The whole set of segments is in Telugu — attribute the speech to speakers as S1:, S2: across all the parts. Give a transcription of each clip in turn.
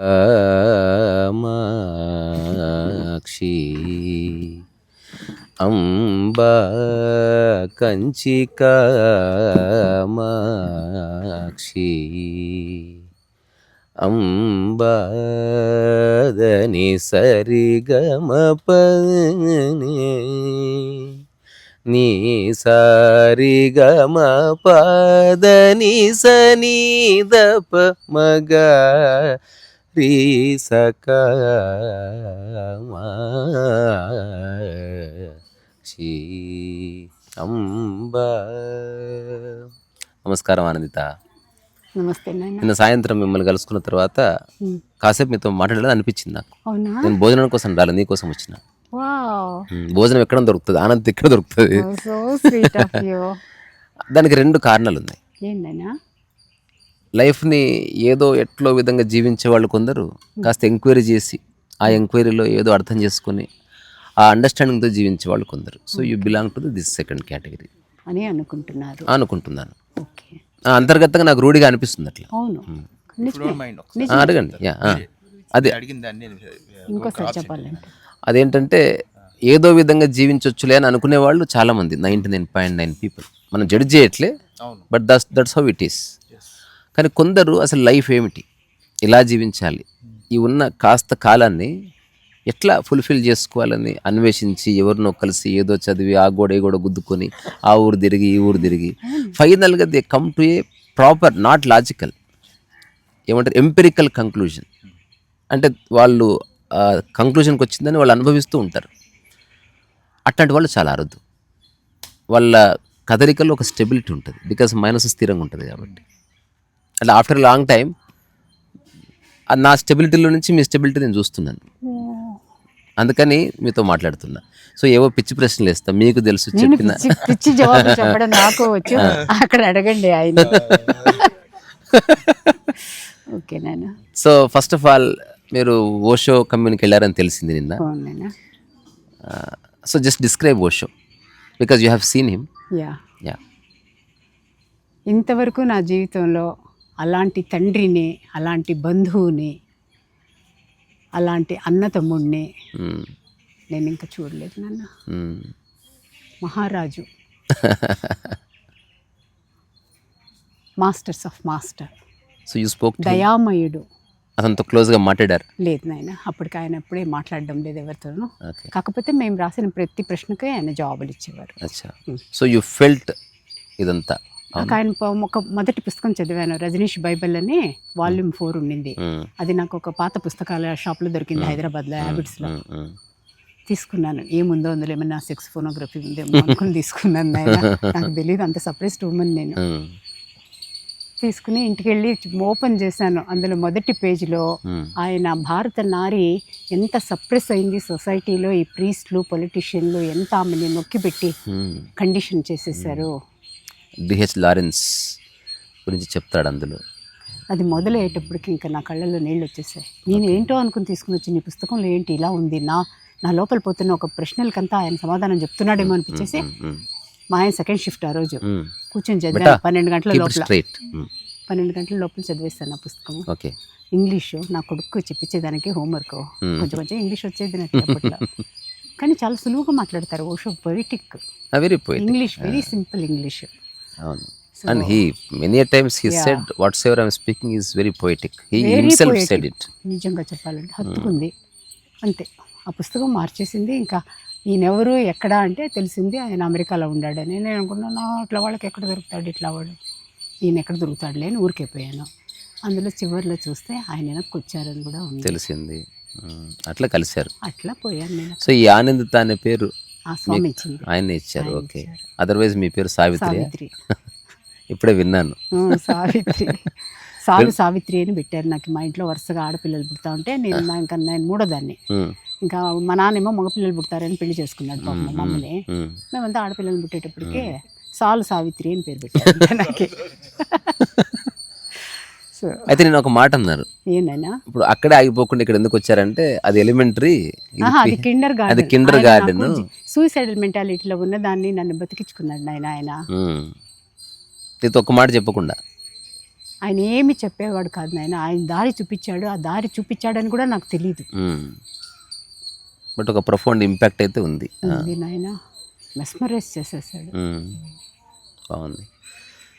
S1: కామాక్షి అంబా కంచి కామాక్షి అంబాదని సరిగమ పని నీ సారిగమ పదని సని దప మగ రీ సకామాక్షి అంబా. నమస్కారం ఆనందిత.
S2: నమస్తే నాన్న.
S1: నిన్న సాయంత్రం మిమ్మల్ని కలుసుకున్న తర్వాత కాసేపు మీతో మాట్లాడాలని అనిపించింది నాకు.
S2: అవునా?
S1: నేను భోజనం కోసం రాలేదు, నీకోసం వచ్చిన.
S2: వావ్,
S1: భోజనం ఎక్కడ దొరుకుతుంది, ఆనంద్ ఎక్కడ దొరుకుతుంది.
S2: So sweet of you.
S1: దానికి రెండు కారణాలు ఉన్నాయి.
S2: ఏంటన్నా?
S1: లైఫ్ని ఏదో ఎట్లో విధంగా జీవించే వాళ్ళు కొందరు కాస్త ఎంక్వైరీ చేసి ఆ ఎంక్వైరీలో ఏదో అర్థం చేసుకుని ఆ అండర్స్టాండింగ్తో జీవించే వాళ్ళు కొందరు. So you belong to this second category
S2: అని అనుకుంటున్నారు.
S1: అనుకుంటున్నాను.
S2: ఓకే,
S1: అంతర్గతంగా నాకు రూఢిగా అనిపిస్తుంది అట్లా.
S2: అవును,
S1: అడగండి. అదే
S2: ఇంకోసారి చెప్పాలంటే
S1: అదేంటంటే ఏదో విధంగా జీవించవచ్చులే అని అనుకునే వాళ్ళు చాలామంది, 99.9 పీపుల్. మనం జడ్జ్ చేయట్లే, but that's how it is. కానీ కొందరు అసలు లైఫ్ ఏమిటి, ఎలా జీవించాలి, ఈ ఉన్న కాస్త కాలాన్ని ఎట్లా ఫుల్ఫిల్ చేసుకోవాలని అన్వేషించి ఎవరినో కలిసి ఏదో చదివి ఆ గోడ ఈ గోడ గుద్దుకొని ఆ ఊరు తిరిగి ఈ ఊరు తిరిగి ఫైనల్గా they come to a proper, not logical, ఏమంటారు, ఎంపెరికల్ కంక్లూజన్. అంటే వాళ్ళు కంక్లూజన్కి వచ్చిందని వాళ్ళు అనుభవిస్తూ ఉంటారు. అట్లాంటి వాళ్ళు చాలా అరుదు. వాళ్ళ కదలికల్లో ఒక స్టెబిలిటీ ఉంటుంది, బికాస్ మనసు స్థిరంగా ఉంటుంది కాబట్టి. అంటే ఆఫ్టర్ లాంగ్ టైం నా స్టెబిలిటీలో నుంచి మీ స్టెబిలిటీ నేను చూస్తున్నాను, అందుకని మీతో మాట్లాడుతున్నా. సో ఏవో పిచ్చి ప్రశ్నలు వేస్తా, మీకు తెలుసు చెప్పిన
S2: పిచ్చి జవాబు చెప్పడం నాకు వచ్చు, అక్కడ అడగండి ఆయన. ఓకే నాన్న.
S1: సో ఫస్ట్ ఆఫ్ ఆల్ మీరు ఓషో కమ్యూనికి వెళ్ళారని తెలిసింది నిన్న. So just describe Osho because you have seen him.
S2: Yeah, ఇంతవరకు నా జీవితంలో అలాంటి తండ్రిని, అలాంటి బంధువుని, అలాంటి అన్న తమ్ముడిని నేను ఇంకా చూడలేదు నాన్న. మహారాజు, masters of master.
S1: So you spoke,
S2: దయామయుడు.
S1: అతనితో క్లోజ్గా మాట్లాడారు?
S2: లేదు నాయన, అప్పటికి ఆయన ఎప్పుడే మాట్లాడడం లేదు ఎవరితోనూ. కాకపోతే మేము రాసిన ప్రతి ప్రశ్నకి ఆయన జవాబులు ఇచ్చేవారు.
S1: అచ్చా. సో యూ ఫెల్ట్ ఇదంతా.
S2: ఆయన ఒక మొదటి పుస్తకం చదివాను, రజనీష్ బైబిల్ అని వాల్యూమ్ 4 ఉండింది. అది నాకు ఒక పాత పుస్తకాల షాప్లో దొరికింది హైదరాబాద్లో, హ్యాబిట్స్లో. తీసుకున్నాను, ఏముందో అందులో ఏమన్నా సెక్స్ ఫోనోగ్రఫీ ఉందేమో అనుకుని తీసుకున్నాను. నాకు తెలియదు, అంత సర్ప్రైజ్డ్ ఉమెన్ నేను. తీసుకుని ఇంటికి వెళ్ళి ఓపెన్ చేశాను. అందులో మొదటి పేజీలో ఆయన భారత నారి ఎంత సప్రెస్ అయింది సొసైటీలో, ఈ ప్రీస్ట్లు పొలిటీషియన్లు ఎంత ఆమెని నొక్కిపెట్టి కండిషన్ చేసేసారు.
S1: డిహెచ్ లారెన్స్ గురించి చెప్తాడు అందులో.
S2: అది మొదలయ్యేటప్పటికి ఇంకా నా కళ్ళల్లో నీళ్ళు వచ్చేసాయి. నేను ఏంటో అనుకుని తీసుకుని వచ్చి, నీ పుస్తకంలో ఏంటి ఇలా ఉంది, నా లోపల పోతున్న ఒక ప్రశ్నలకంతా ఆయన సమాధానం చెప్తున్నాడేమో అనిపించేసి మా ఆయన సెకండ్ షిఫ్ట్ ఆ రోజు కూర్చొని చదివాను. 12 గంటల లోపల చదివేస్తాను ఆ పుస్తకం. ఇంగ్లీషు నా కొడుకు చెప్పించేదానికి హోంవర్క్, కొంచెం ఇంగ్లీష్ వచ్చేది నాకు అప్పట్లో. కానీ చాలా సులువుగా మాట్లాడతారు. Osho poetic English, very simple English.
S1: And he many times he said whatsoever I am speaking is very poetic. He himself said it.
S2: నిజంగా చెప్పాలంటే హత్తుకుంది అంతే. ఆ పుస్తకం మార్చేసింది. ఇంకా ఈయనెవరు ఎక్కడ అంటే తెలిసింది ఆయన అమెరికాలో ఉన్నాడని. నేను అనుకున్నాను, అట్లా వాళ్ళకి ఎక్కడ దొరుకుతాడు ఇట్లా వాడు, ఈయన ఎక్కడ దొరుకుతాడులే అని ఊరికైపోయాను. అందులో చివరిలో చూస్తే ఆయన వెనక్కి వచ్చారని కూడా ఉంది,
S1: తెలిసింది. అట్లా కలిశారు,
S2: అట్లా పోయాను నేను.
S1: సో ఈ ఆనందిత అనే పేరు
S2: ఆ స్వామి ఇచ్చింది,
S1: ఆయన ఇచ్చారు. ఓకే, అదర్వైజ్ మీ పేరు సావిత్రి. ఇప్పుడే విన్నాను.
S2: సావిత్రి అని పెట్టారు నాకు. మా ఇంట్లో వరుసగా ఆడపిల్లలు పుడతా ఉంటే నేను మూడో దాన్ని. ఇంకా మా నాన్నేమో మగపిల్లలు పుడతారని పెళ్లి చేసుకున్నాడు పాపం మా మమ్మల్ని. మేమంతా ఆడపిల్లలు పుట్టేటప్పటికే సావిత్రి అని పేరు పెట్టారు నాకు.
S1: అయితే నేను ఒక మాట అన్నారు,
S2: ఏంటైనా
S1: ఇప్పుడు అక్కడే ఆగిపోకుండా ఇక్కడ ఎందుకు వచ్చారంటే అది ఎలిమెంటరీ,
S2: అది కిండర్
S1: గార్డెన్.
S2: సూసైడల్ మెంటాలిటీలో ఉన్న దాన్ని నన్ను బతికించుకున్నాడు ఆయన.
S1: నీతో ఒక మాట చెప్పకుండా
S2: ఆయన ఏమి చెప్పేవాడు కాదు నాయన. ఆయన దారి చూపించాడు, ఆ దారి చూపించాడని కూడా నాకు తెలియదు.
S1: బట్ ఒక ప్రొఫౌండ్ ఇంపాక్ట్ అయితే ఉంది.
S2: ఉంది నాయన, మెస్మరైజ్ చేసేసాడు.
S1: బాగుంది.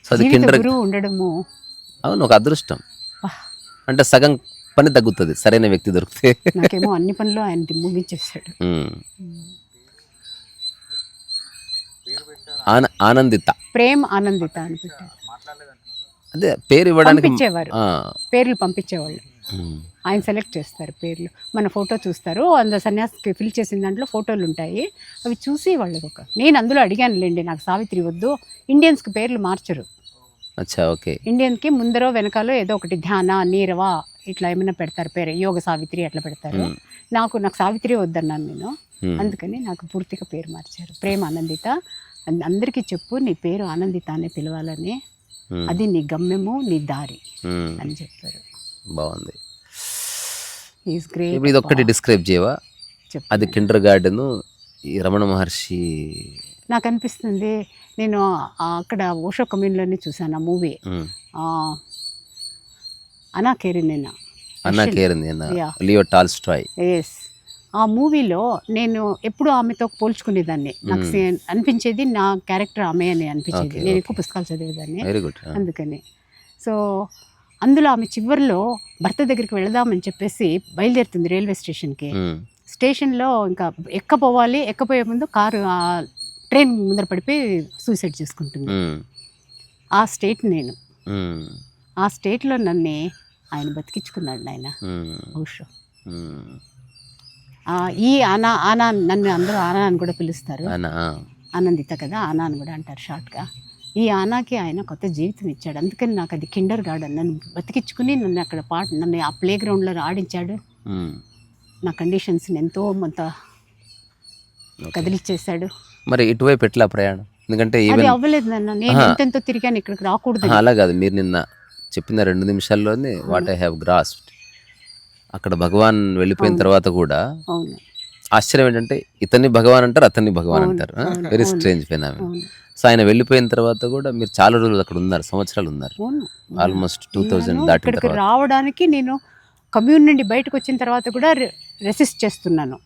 S1: సో అది
S2: జీవిత గురువు ఉండడము
S1: అవును, ఒక అదృష్టం. అంటే సగం పని తగ్గుతుంది సరైన వ్యక్తి దొరికితే.
S2: నాకేమో అన్ని పనులు ఆయన ముగించేసాడు.
S1: ఆనందిత,
S2: ప్రేమ్ ఆనందిత అని పెట్టారు.
S1: అదే పేరు ఇవ్వడానికి
S2: పంపించేవారు, పేర్లు పంపించేవాళ్ళు. ఆయన సెలెక్ట్ చేస్తారు పేర్లు, మన ఫోటో చూస్తారు, అందులో సన్యాసికి ఫిల్ చేసిన దాంట్లో ఫోటోలు ఉంటాయి, అవి చూసి వాళ్ళకి ఒక నేను అందులో అడిగానులేండి, నాకు సావిత్రి వద్దు, ఇండియన్స్కి పేర్లు మార్చరు.
S1: అచ్చా, ఓకే.
S2: ఇండియన్కి ముందరో వెనకాలో ఏదో ఒకటి ధ్యాన, నీరవ ఇట్లా ఏమైనా పెడతారు పేరు, యోగ సావిత్రి అట్లా పెడతారు. నాకు సావిత్రి వద్దన్నాను నేను, అందుకని నాకు పూర్తిగా పేరు మార్చారు. ప్రేమ ఆనందిత. అందరికీ చెప్పు నీ పేరు ఆనందిత అనే పిలవాలని, అది నీ గమ్యము, నీ దారి అని చెప్పారు.
S1: బాగుంది.
S2: Is great.
S1: ఇప్పుడు ఇది ఒక్కటి డిస్క్రైబ్ చేయవా? అది కిండర్ గార్డెన్, ఈ రమణ మహర్షి.
S2: నాకు అనిపిస్తుంది, నేను అక్కడ ఓషో కమ్యూన్లోనే చూసాను ఆ మూవీ, అనా కేరినేనా,
S1: లియో టాల్స్టాయ్.
S2: ఎస్, ఆ మూవీలో నేను ఎప్పుడు ఆమెతో పోల్చుకునేదాన్ని. నాకు అనిపించేది నా క్యారెక్టర్ ఆమె అని అనిపించేది. నేను ఎక్కువ పుస్తకాలు చదివేదాన్ని, అందుకని. సో అందులో ఆమె చివరిలో భర్త దగ్గరికి వెళదామని చెప్పేసి బయలుదేరుతుంది రైల్వే స్టేషన్కి. స్టేషన్లో ఇంకా ఎక్కపోయే ముందు కారు ట్రైన్ ముందర పడిపోయి సూసైడ్ చేసుకుంటుంది. ఆ స్టేట్ నేను, ఆ స్టేట్లో నన్ను ఆయన బతికించుకున్నాడు నాయన ఓషో. ఈ ఆనా నన్ను అందరూ ఆనా అని కూడా పిలుస్తారు, ఆనందిత కదా, ఆనా అని కూడా అంటారు షార్ట్గా. ఈ ఆనాకి ఆయన కొత్త జీవితం ఇచ్చాడు, అందుకని నాకు అది కిండర్ గార్డెన్. నన్ను బతికించుకుని నన్ను అక్కడ నన్ను ఆ ప్లే గ్రౌండ్లో ఆడించాడు. నా కండిషన్స్ని ఎంతో కొంత కదిలిచ్చేసాడు.
S1: మరి ఇటువైపు ఎట్లా ప్రయాణం? ఎందుకంటే
S2: అది అవ్వలేదు నాన్న, నేను ఎంతెంతో తిరిగాను, ఇక్కడికి రాకూడదు.
S1: అలా కాదు, మీరు నిన్న చెప్పిన 2 నిమిషాల్లోనే వాట్ ఐ హ్యావ్ గ్రాస్ప్డ్. అక్కడ భగవాన్ వెళ్ళిపోయిన తర్వాత కూడా ఆశ్చర్యం ఏంటంటే ఇతన్ని భగవాన్ అంటారు, అతన్ని భగవాన్ అంటారు. Very strange phenomenon. సో ఆయన వెళ్ళిపోయిన తర్వాత కూడా మీరు చాలా రోజులు అక్కడ ఉన్నారు, సంవత్సరాలు ఉన్నారు, ఆల్మోస్ట్ 2000 దాటిన తర్వాత.
S2: రావడానికి నేను కమ్యూన్ నుండి బయటకు వచ్చిన తర్వాత కూడా రెసిస్ట్ చేస్తున్నాను.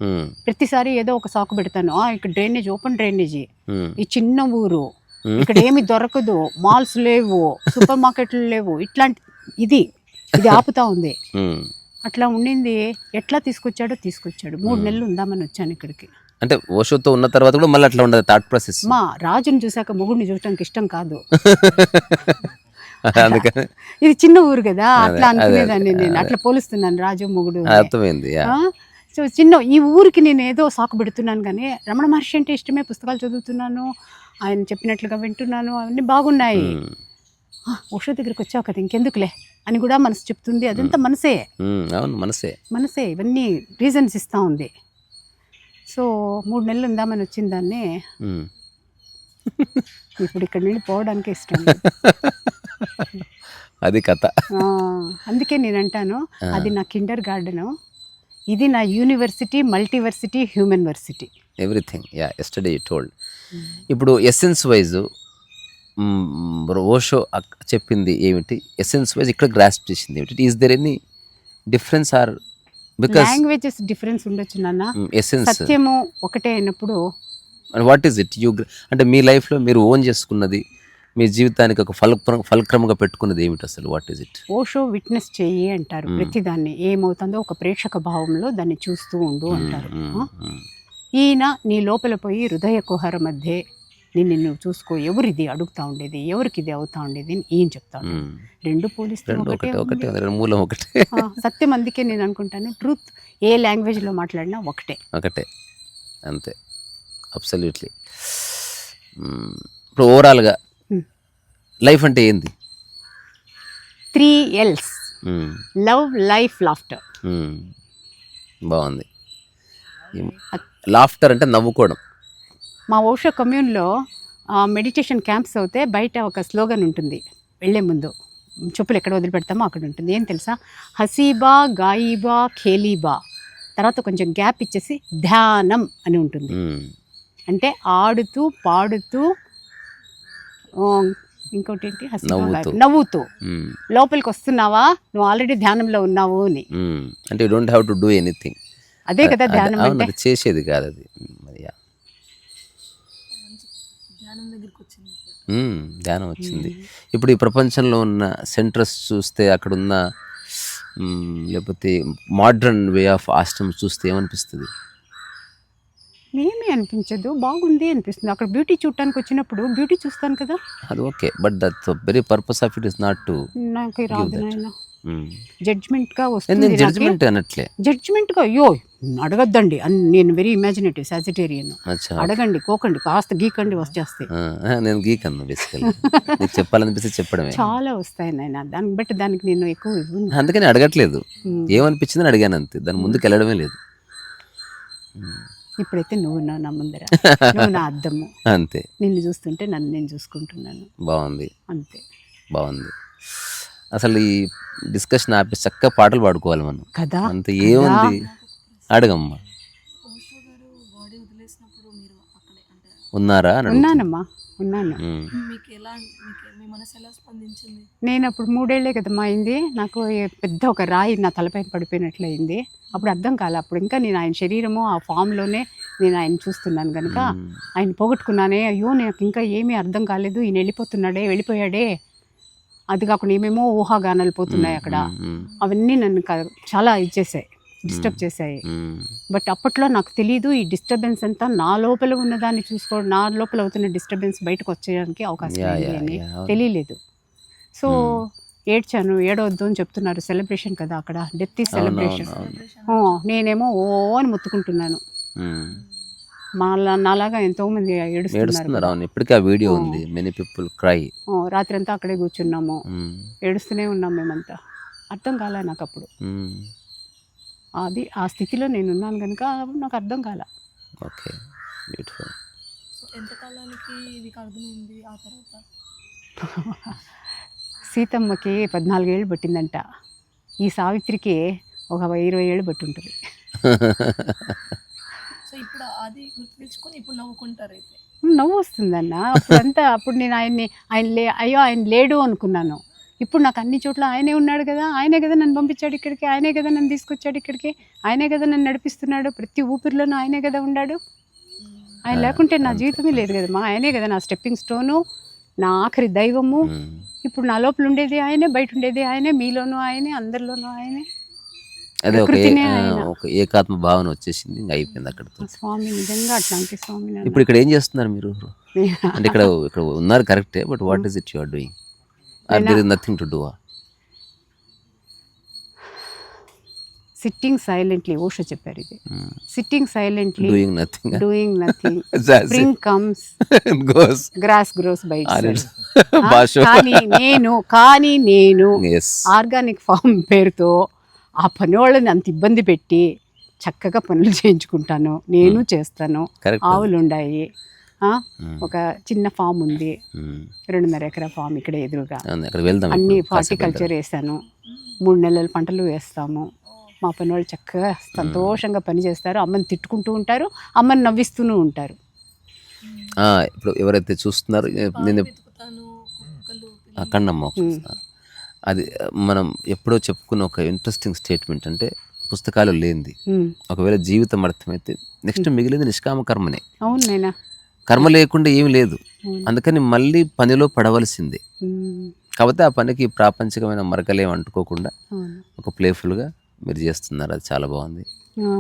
S2: ప్రతిసారి ఏదో ఒక సాకు పెడతాను, ఇక్కడ డ్రైనేజ్, ఓపెన్ డ్రైనేజీ, ఈ చిన్న ఊరు, ఇక్కడ ఏమి దొరకదు, మాల్స్ లేవు, సూపర్ మార్కెట్లు లేవు, ఇట్లాంటి ఇది ఆపుతా ఉంది. అట్లా ఉండింది. ఎట్లా తీసుకొచ్చాడో తీసుకొచ్చాడు. 3 నెలలు ఉందామని వచ్చాను ఇక్కడికి.
S1: అంటే ఓషోతో ఉన్న తర్వాత కూడా మళ్ళీ అట్లా ఉండదు థాట్ ప్రాసెస్.
S2: మా రాజుని చూసాక మొగుడిని చూడటానికి ఇష్టం కాదు. ఇది చిన్న ఊరు కదా, అట్లా అనుకునేదాన్ని నేను. అట్లా పోలుస్తున్నాను రాజు మొగుడు.
S1: అర్థమైంది.
S2: సో చిన్న ఈ ఊరికి నేను ఏదో సాకు పెడుతున్నాను, కానీ రమణ మహర్షి అంటే ఇష్టమే, పుస్తకాలు చదువుతున్నాను, ఆయన చెప్పినట్లుగా వింటున్నాను, అవన్నీ బాగున్నాయి. ఓషో దగ్గరికి వచ్చావు కదా ఇంకెందుకులే అని కూడా మనసు చెప్తుంది. అదంతా మనసే, మనసే ఇవన్నీ రీజన్స్ ఇస్తూ ఉంది. సో 3 నెలలు ఉందామని వచ్చిన దాన్ని ఇప్పుడు ఇక్కడ నుండి పోవడానికి ఇష్టం.
S1: అది కథ.
S2: అందుకే నేను అంటాను, అది నా కిండర్ గార్డెన్, ఇది నా university, multiversity, human versity,
S1: everything. Yesterday you told. ఇప్పుడు ఎసెన్స్ వైజ్ ఓషో చెప్పింది ఏమిటి, ఎసెన్స్ వైజ్ ఇక్కడ గ్రాస్ప్ చేసింది ఏమిటి? Is there any difference or because
S2: languages difference ఉండొచ్చు నాన్న,
S1: ఎసెన్స్
S2: సత్యము ఒకటే అయినప్పుడు
S1: వాట్ ఈస్ ఇట్? అంటే మీ లైఫ్లో మీరు ఓన్ చేసుకున్నది, మీ జీవితానికి ఒక ఫలక్రమంగా పెట్టుకున్నది ఏమిటి అసలు? What is it?
S2: Osho witness చెయ్యి అంటారు. ప్రతిదాన్ని ఏమవుతుందో ఒక ప్రేక్షక భావంలో దాన్ని చూస్తూ ఉండు అంటారు. ఈయన నీ లోపల పోయి హృదయ కుహర మధ్య నిన్ను చూసుకో, ఎవరిది అడుగుతా ఉండేది, ఎవరికి ఇది అవుతా ఉండేది అని ఈయన చెప్తాను. 2 పోలిస్తే
S1: ఒకటే, మూలం ఒకటే.
S2: సత్యం. అందుకే నేను అనుకుంటాను, ట్రూత్ ఏ లాంగ్వేజ్లో మాట్లాడినా ఒకటే
S1: అంతే. అబ్సల్యూట్లీ. ఇప్పుడు ఓవరాల్గా లైఫ్ అంటే ఏంది?
S2: 3 L's: లవ్, లైఫ్, లాఫ్టర్.
S1: బాగుంది. లాఫ్టర్ అంటే నవ్వుకోవడం.
S2: మా ఓషో కమ్యూన్లో మెడిటేషన్ క్యాంప్స్ అవుతే బయట ఒక స్లోగన్ ఉంటుంది, వెళ్ళే ముందు చెప్పులు ఎక్కడ వదిలిపెడతామో అక్కడ ఉంటుంది. ఏం తెలుసా? హసీబా, గాయిబా, ఖేలీబా, తర్వాత కొంచెం గ్యాప్ ఇచ్చేసి ధ్యానం అని ఉంటుంది. అంటే ఆడుతూ పాడుతూ ఇంకోటి ఏంటి నవ్వుతూ లోపలికి వస్తున్నావా, నువ్వు ఆల్రెడీ ధ్యానంలో ఉన్నావు అని.
S1: అంటే you don't have to do anything.
S2: అదే కదా ధ్యానం అంటే.
S1: అది చేసేది కాదు అది. ధ్యానం వచ్చింది. ఇప్పుడు ఈ ప్రపంచంలో ఉన్న సెంటర్స్ చూస్తే, అక్కడున్న లేకపోతే మోడ్రన్ వే ఆఫ్ ఆశ్రమం చూస్తే ఏమనిపిస్తుంది?
S2: ఏమీ అనిపించదు, బాగుంది అనిపిస్తుంది. అక్కడ బ్యూటీ చూడటానికి వచ్చినప్పుడు బ్యూటీ చూస్తాను కదా,
S1: అది okay. But that very purpose of it is not to.
S2: నాకు రాదు నాయన. జడ్జ్మెంట్గా వస్తుంది.
S1: నేను జడ్జ్మెంట్ అనట్లే.
S2: జడ్జ్మెంట్గా అయ్యో అడగద్దండి, నేను వెరీ ఇమాజినేటివ్ సాజిటేరియన్. అడగండి, కోకండి, కాస్త గీకండి వచ్చేస్తాయి.
S1: నేను గీకను బేసికల్లీ. నీకు చెప్పాలనిపిస్తే చెప్పడమే.
S2: చాలా వస్తాయి నాయన, దాన్ని బట్టి దానికి నేను ఎక్కువ
S1: అందుకని అడగట్లేదు. ఏమనిపించిందని అడిగాను అంతే, దాని ముందుకు వెళ్ళడమే లేదు.
S2: ఇప్పుడైతే నువ్వు నా ముందర, నువ్వు నా అద్దము
S1: అంతే.
S2: నిన్ను చూస్తుంటే నన్ను నేను చూసుకుంటున్నాను.
S1: బాగుంది,
S2: అంతే,
S1: బాగుంది. అసలు ఈ డిస్కషన్ ఆపి చక్కగా పాటలు పాడుకోవాలి మనం
S2: కదా.
S1: అంత ఏముంది, అడగమ్మా. ఉన్నారా?
S2: ఉన్నానమ్మా, ఉన్నాను. నేను అప్పుడు 3 ఏళ్లే కదమ్మా అయింది. నాకు పెద్ద ఒక రాయి నా తలపైన పడిపోయినట్లు అయింది. అప్పుడు అర్థం కాలే. అప్పుడు ఇంకా నేను ఆయన శరీరము ఆ ఫామ్లోనే నేను ఆయన చూస్తున్నాను కనుక ఆయన పోగొట్టుకున్నానే. అయ్యో నాకు ఇంకా ఏమీ అర్థం కాలేదు, ఈయన వెళ్ళిపోయాడే. అది కాకుండా ఏమేమో ఊహాగానాలు పోతున్నాయి అక్కడ. అవన్నీ నన్ను చాలా ఇచ్చేసాయి, డిస్టర్బ్ చేశాయి. బట్ అప్పట్లో నాకు తెలియదు ఈ డిస్టర్బెన్స్ అంతా నా లోపల ఉన్నదాన్ని చూసుకోవడం, నా లోపల అవుతున్న డిస్టర్బెన్స్ బయటకు వచ్చేయడానికి అవకాశం ఉంది అని తెలియలేదు. సో ఏడ్చాను. ఏడవద్దు అని చెప్తున్నారు, సెలబ్రేషన్ కదా అక్కడ, డెత్ ఈ సెలబ్రేషన్. నేనేమో ఓ అని మొత్తుకుంటున్నాను. నాలాగా ఎంతో మంది ఏడుస్తున్నారు.
S1: ఇప్పటికీ ఆ వీడియో ఉంది, మెనీ పీపుల్ క్రై.
S2: రాత్రి అంతా అక్కడే కూర్చున్నాము, ఏడుస్తూనే ఉన్నాం మేమంతా. అర్థం కాలే నాకు అప్పుడు. అది ఆ స్థితిలో నేను ఉన్నాను కనుక నాకు అర్థం కాల.
S1: Okay, beautiful.
S3: ఎంతకాలానికి మీకు అర్థమైంది ఆ తర్వాత?
S2: సీతమ్మకి 14 ఏళ్ళు పట్టిందంట, ఈ సావిత్రికి ఒక 20 ఏళ్ళు పట్టి ఉంటుంది.
S3: సో ఇప్పుడు అది గుర్తు తెచ్చుకొని ఇప్పుడు నవ్వుకుంటారు. అయితే
S2: నవ్వు వస్తుందన్న. అప్పుడు నేను అయ్యో ఆయన లేడు అనుకున్నాను. ఇప్పుడు నాకు అన్ని చోట్ల ఆయనే ఉన్నాడు కదా, ఆయనే కదా నన్ను పంపించాడు ఇక్కడికి, ఆయనే కదా నన్ను తీసుకొచ్చాడు ఇక్కడికి, ఆయనే కదా నన్ను నడిపిస్తున్నాడు, ప్రతి ఊపిరిలోనూ ఆయనే కదా ఉన్నాడు. ఆయన లేకుంటే నా జీవితమే లేదు కదమ్మా. ఆయనే కదా నా స్టెప్పింగ్ స్టోను, నా ఆఖరి దైవము. ఇప్పుడు నా లోపల ఉండేది ఆయనే, బయట ఉండేది ఆయనే, మీలోనూ ఆయనే, అందరిలోనూ ఆయనే.
S1: అదే ఒక ఏకాత్మ భావన వచ్చేసింది, ఇంకా అయిపోయింది అక్కడ.
S2: స్వామి నిజంగా అట్లాంటి స్వామి.
S1: ఇప్పుడు ఇక్కడ ఏం చేస్తున్నారు మీరు? అంటే ఇక్కడ ఉన్నారు కరెక్టే, but what is it you are doing? There is nothing to do.
S2: Sitting silently, Osho చెప్పారు ఇది. Sitting silently, doing nothing. Spring comes, grass grows by itself. కానీ నేను ఆర్గానిక్ ఫార్మ్ పేరుతో ఆ పని వాళ్ళని అంత ఇబ్బంది పెట్టి చక్కగా పనులు చేయించుకుంటాను, నేను చేస్తాను. ఆవులు ఉన్నాయి, ఒక చిన్న ఫామ్ ఉంది, 2.5 ఎకరా ఫామ్ ఇక్కడ ఎదురుగా. అన్ని హార్టికల్చర్ వేసాను. 3 నెలల పంటలు వేస్తాము. మా పని వాళ్ళు చక్కగా సంతోషంగా పని చేస్తారు. అమ్మని తిట్టుకుంటూ ఉంటారు, అమ్మని నవ్విస్తూనే ఉంటారు.
S1: ఇప్పుడు ఎవరైతే చూస్తున్నారు, నేను అక్కడమ్మ, అది మనం ఎప్పుడో చెప్పుకున్న ఒక ఇంట్రెస్టింగ్ స్టేట్మెంట్. అంటే పుస్తకాలు లేనిది ఒకవేళ జీవితం అర్థమైతే నెక్స్ట్ మిగిలింది నిష్కామ కర్మనే.
S2: అవును నాయనా,
S1: కర్మ లేకుండా ఏమి లేదు. అందుకని మళ్ళీ పనిలో పడవలసిందే. కాకపోతే ఆ పనికి ప్రాపంచికమైన మరకలేం అంటుకోకుండా ఒక ప్లేఫుల్గా మీరు చేస్తున్నారు, అది చాలా బాగుంది.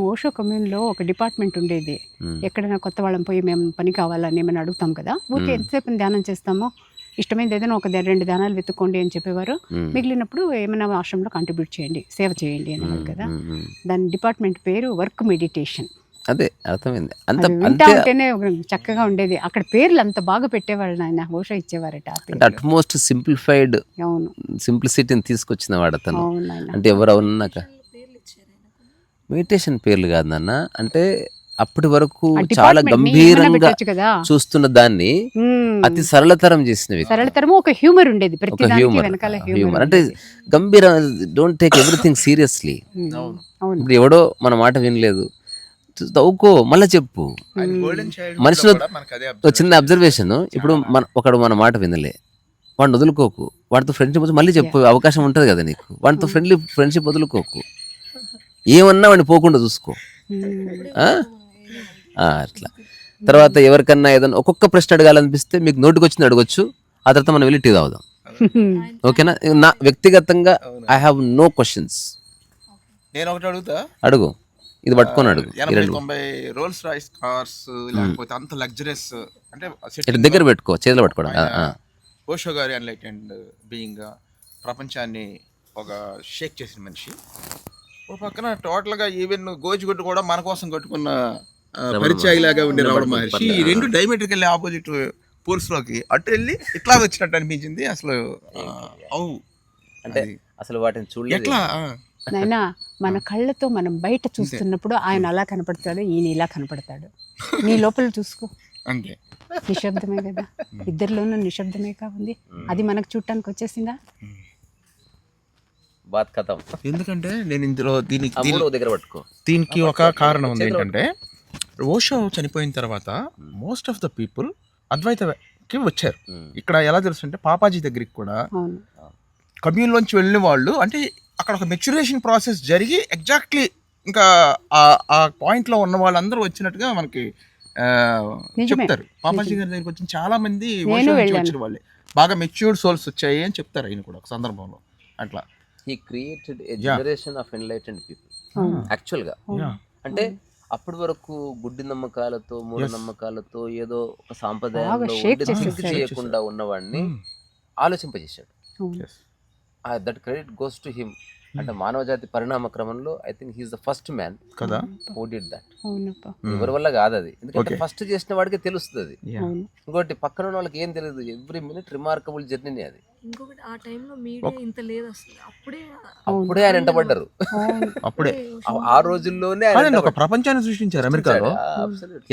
S2: ఓషో కమ్యూన్లో ఒక డిపార్ట్మెంట్ ఉండేది. ఎక్కడైనా కొత్త వాళ్ళని పోయి మేము పని కావాలని ఏమైనా అడుగుతాం కదా, ఊరికే ఎంతసేపు ధ్యానం చేస్తామో, ఇష్టమైంది ఏదైనా ఒక 2 ధ్యానాలు వెతుక్కోండి అని చెప్పేవారు. మిగిలినప్పుడు ఏమైనా ఆశ్రమంలో కాంట్రిబ్యూట్ చేయండి, సేవ చేయండి అనేవారు కదా. దాని డిపార్ట్మెంట్ పేరు వర్క్ మెడిటేషన్.
S1: అదే అర్థమైంది.
S2: అంటేనే చక్కగా ఉండేది. అక్కడ పేర్లు అంత బాగా పెట్టేవాళ్ళు నాయన, ఓషో ఇచ్చేవారట.
S1: అట్మోస్ట్ సింప్లిఫైడ్, సింప్లిసిటీని తీసుకొచ్చిన వాడు అతను. అంటే ఎవరు అవునాక మెడిటేషన్ పేర్లు కాదు నాన్న, అంటే అప్పటి వరకు చాలా గంభీరంగా చూస్తున్న దాన్ని అతి సరళతరం చేసినవి.
S2: సరళతరము ఒక హ్యూమర్ ఉండేది, ఒక
S1: హ్యూమర్. అంటే గంభీర, డోంట్ టేక్ ఎవ్రీథింగ్ సీరియస్లీ. ఇప్పుడు ఎవడో మన మాట వినలేదు, తవ్వుకో, మళ్ళీ చెప్పు. మనిషిలో చిన్న అబ్జర్వేషన్, ఇప్పుడు ఒకడు మన మాట వినలే, వాడిని వదులుకోకు, వాడితో ఫ్రెండ్షిప్ మళ్ళీ చెప్పే అవకాశం ఉంటుంది కదా నీకు, వాడితో ఫ్రెండ్షిప్ వదులుకోకు, ఏమన్నా వాడిని పోకుండా చూసుకో. ఆ? అట్లా తర్వాత ఎవరికన్నా ఏదైనా ఒక్కొక్క ప్రశ్న అడగాలనిపిస్తే మీకు నోటికి వచ్చింది అడగొచ్చు, ఆ తర్వాత మనం వెళ్ళి టీ తాగుదాం. ఓకేనా? నా వ్యక్తిగతంగా ఐ హ్యావ్ నో క్వశ్చన్స్.
S4: నేను ఒకటి అడుగుతా,
S1: అడుగు, ఇది పట్టుకొని అడుగు.
S4: 80-90 రోల్స్ రాయిస్ కార్స్ లేకపోతే అంత లగ్జరీస్ అంటే
S1: ఇటు దగ్గర పెట్టుకో, చేతిలో పట్టుకోవడం.
S4: ఓషో గారి అన్లైటెండ్ బీయింగ్ ప్రపంచాన్ని ఒక షేక్ చేసిన మనిషి, ఓ పక్కన టోటల్గా ఈవెన్ గోచిగుట్టు కూడా మన కోసం కట్టుకున్న పరిచయలాగా ఉండి రావడం మహర్షి, ఈ రెండు డైమెట్రిక్ వెళ్ళి ఆపోజిట్ పోల్స్లోకి అటు వెళ్ళి ఇట్లా వచ్చినట్టు అనిపించింది. అసలు
S1: అంటే అసలు వాటిని చూడలేదు
S4: ఎట్లా
S2: నాయనా, మన కళ్ళతో మనం బయట చూస్తున్నప్పుడు ఆయన అలా కనపడతాడు, ఈయన ఇలా కనపడతాడు. నీ లోపల చూసుకో,
S4: అంతే.
S2: నిశ్శబ్దమే కదా, ఇద్దరిలోనూ నిశ్శబ్దమే ఉంది. అది మనకు చూడటానికి వచ్చేసిందా?
S1: బాత్ కథం.
S4: ఎందుకంటే నేను ఇందులో
S1: దగ్గర పట్టుకో,
S4: దీనికి ఒక కారణం ఉంది. ఏంటంటే ఓషో చనిపోయిన తర్వాత మోస్ట్ ఆఫ్ ద పీపుల్ అద్వైతకి వచ్చారు. ఇక్కడ ఎలా తెలుసు అంటే పాపాజీ దగ్గరికి కూడా
S2: అవును,
S4: కమ్యూన్లోంచి వెళ్ళిన వాళ్ళు, అంటే అక్కడ ఒక మెచ్యురేషన్ ప్రాసెస్ జరిగి ఎగ్జాక్ట్లీ ఇంకా ఆ పాయింట్లో ఉన్న వాళ్ళందరూ వచ్చినట్టుగా మనకి చెప్తారు. పాపాజీ గారి దగ్గరికి వచ్చిన చాలా మంది ఓషో నుంచి వచ్చిన వాళ్ళే, బాగా మెచ్యూర్డ్ సోల్స్ వచ్చాయి అని చెప్తారు ఆయన కూడా ఒక సందర్భంలో. అట్లా
S1: he created a generation of enlightened people యాక్చువల్గా. అంటే అప్పటి వరకు గుడ్డి నమ్మకాలతో మూఢనమ్మకాలతో ఏదో ఒక సాంప్రదాయంలో చేయకుండా ఉన్నవాడిని ఆలోచింపజేశాడు. That credit goes to him. అంటే మానవజాతి పరిణామ క్రమంలో I think he's the first man
S4: కదా
S1: హూ డిడ్ దట్. ఎవరి వల్ల కాదు అది, ఎందుకంటే ఫస్ట్ చేసిన వాడికే తెలుస్తుంది అది. ఇంకోటి పక్కన ఉన్న వాళ్ళకి ఏం తెలియదు. ఎవ్రీ మినిట్ రిమార్కబుల్ జర్నీనే అది.
S3: ఇంకొకటి ఆ టైంలో మీడియా ఇంత లేదు అసలు,
S1: అప్పుడే ఆయన వెంటబడ్డారు.
S4: అప్పుడే
S1: ఆ రోజుల్లోనే
S4: ఒక ప్రపంచాన్ని సృష్టించారు. అమెరికాలో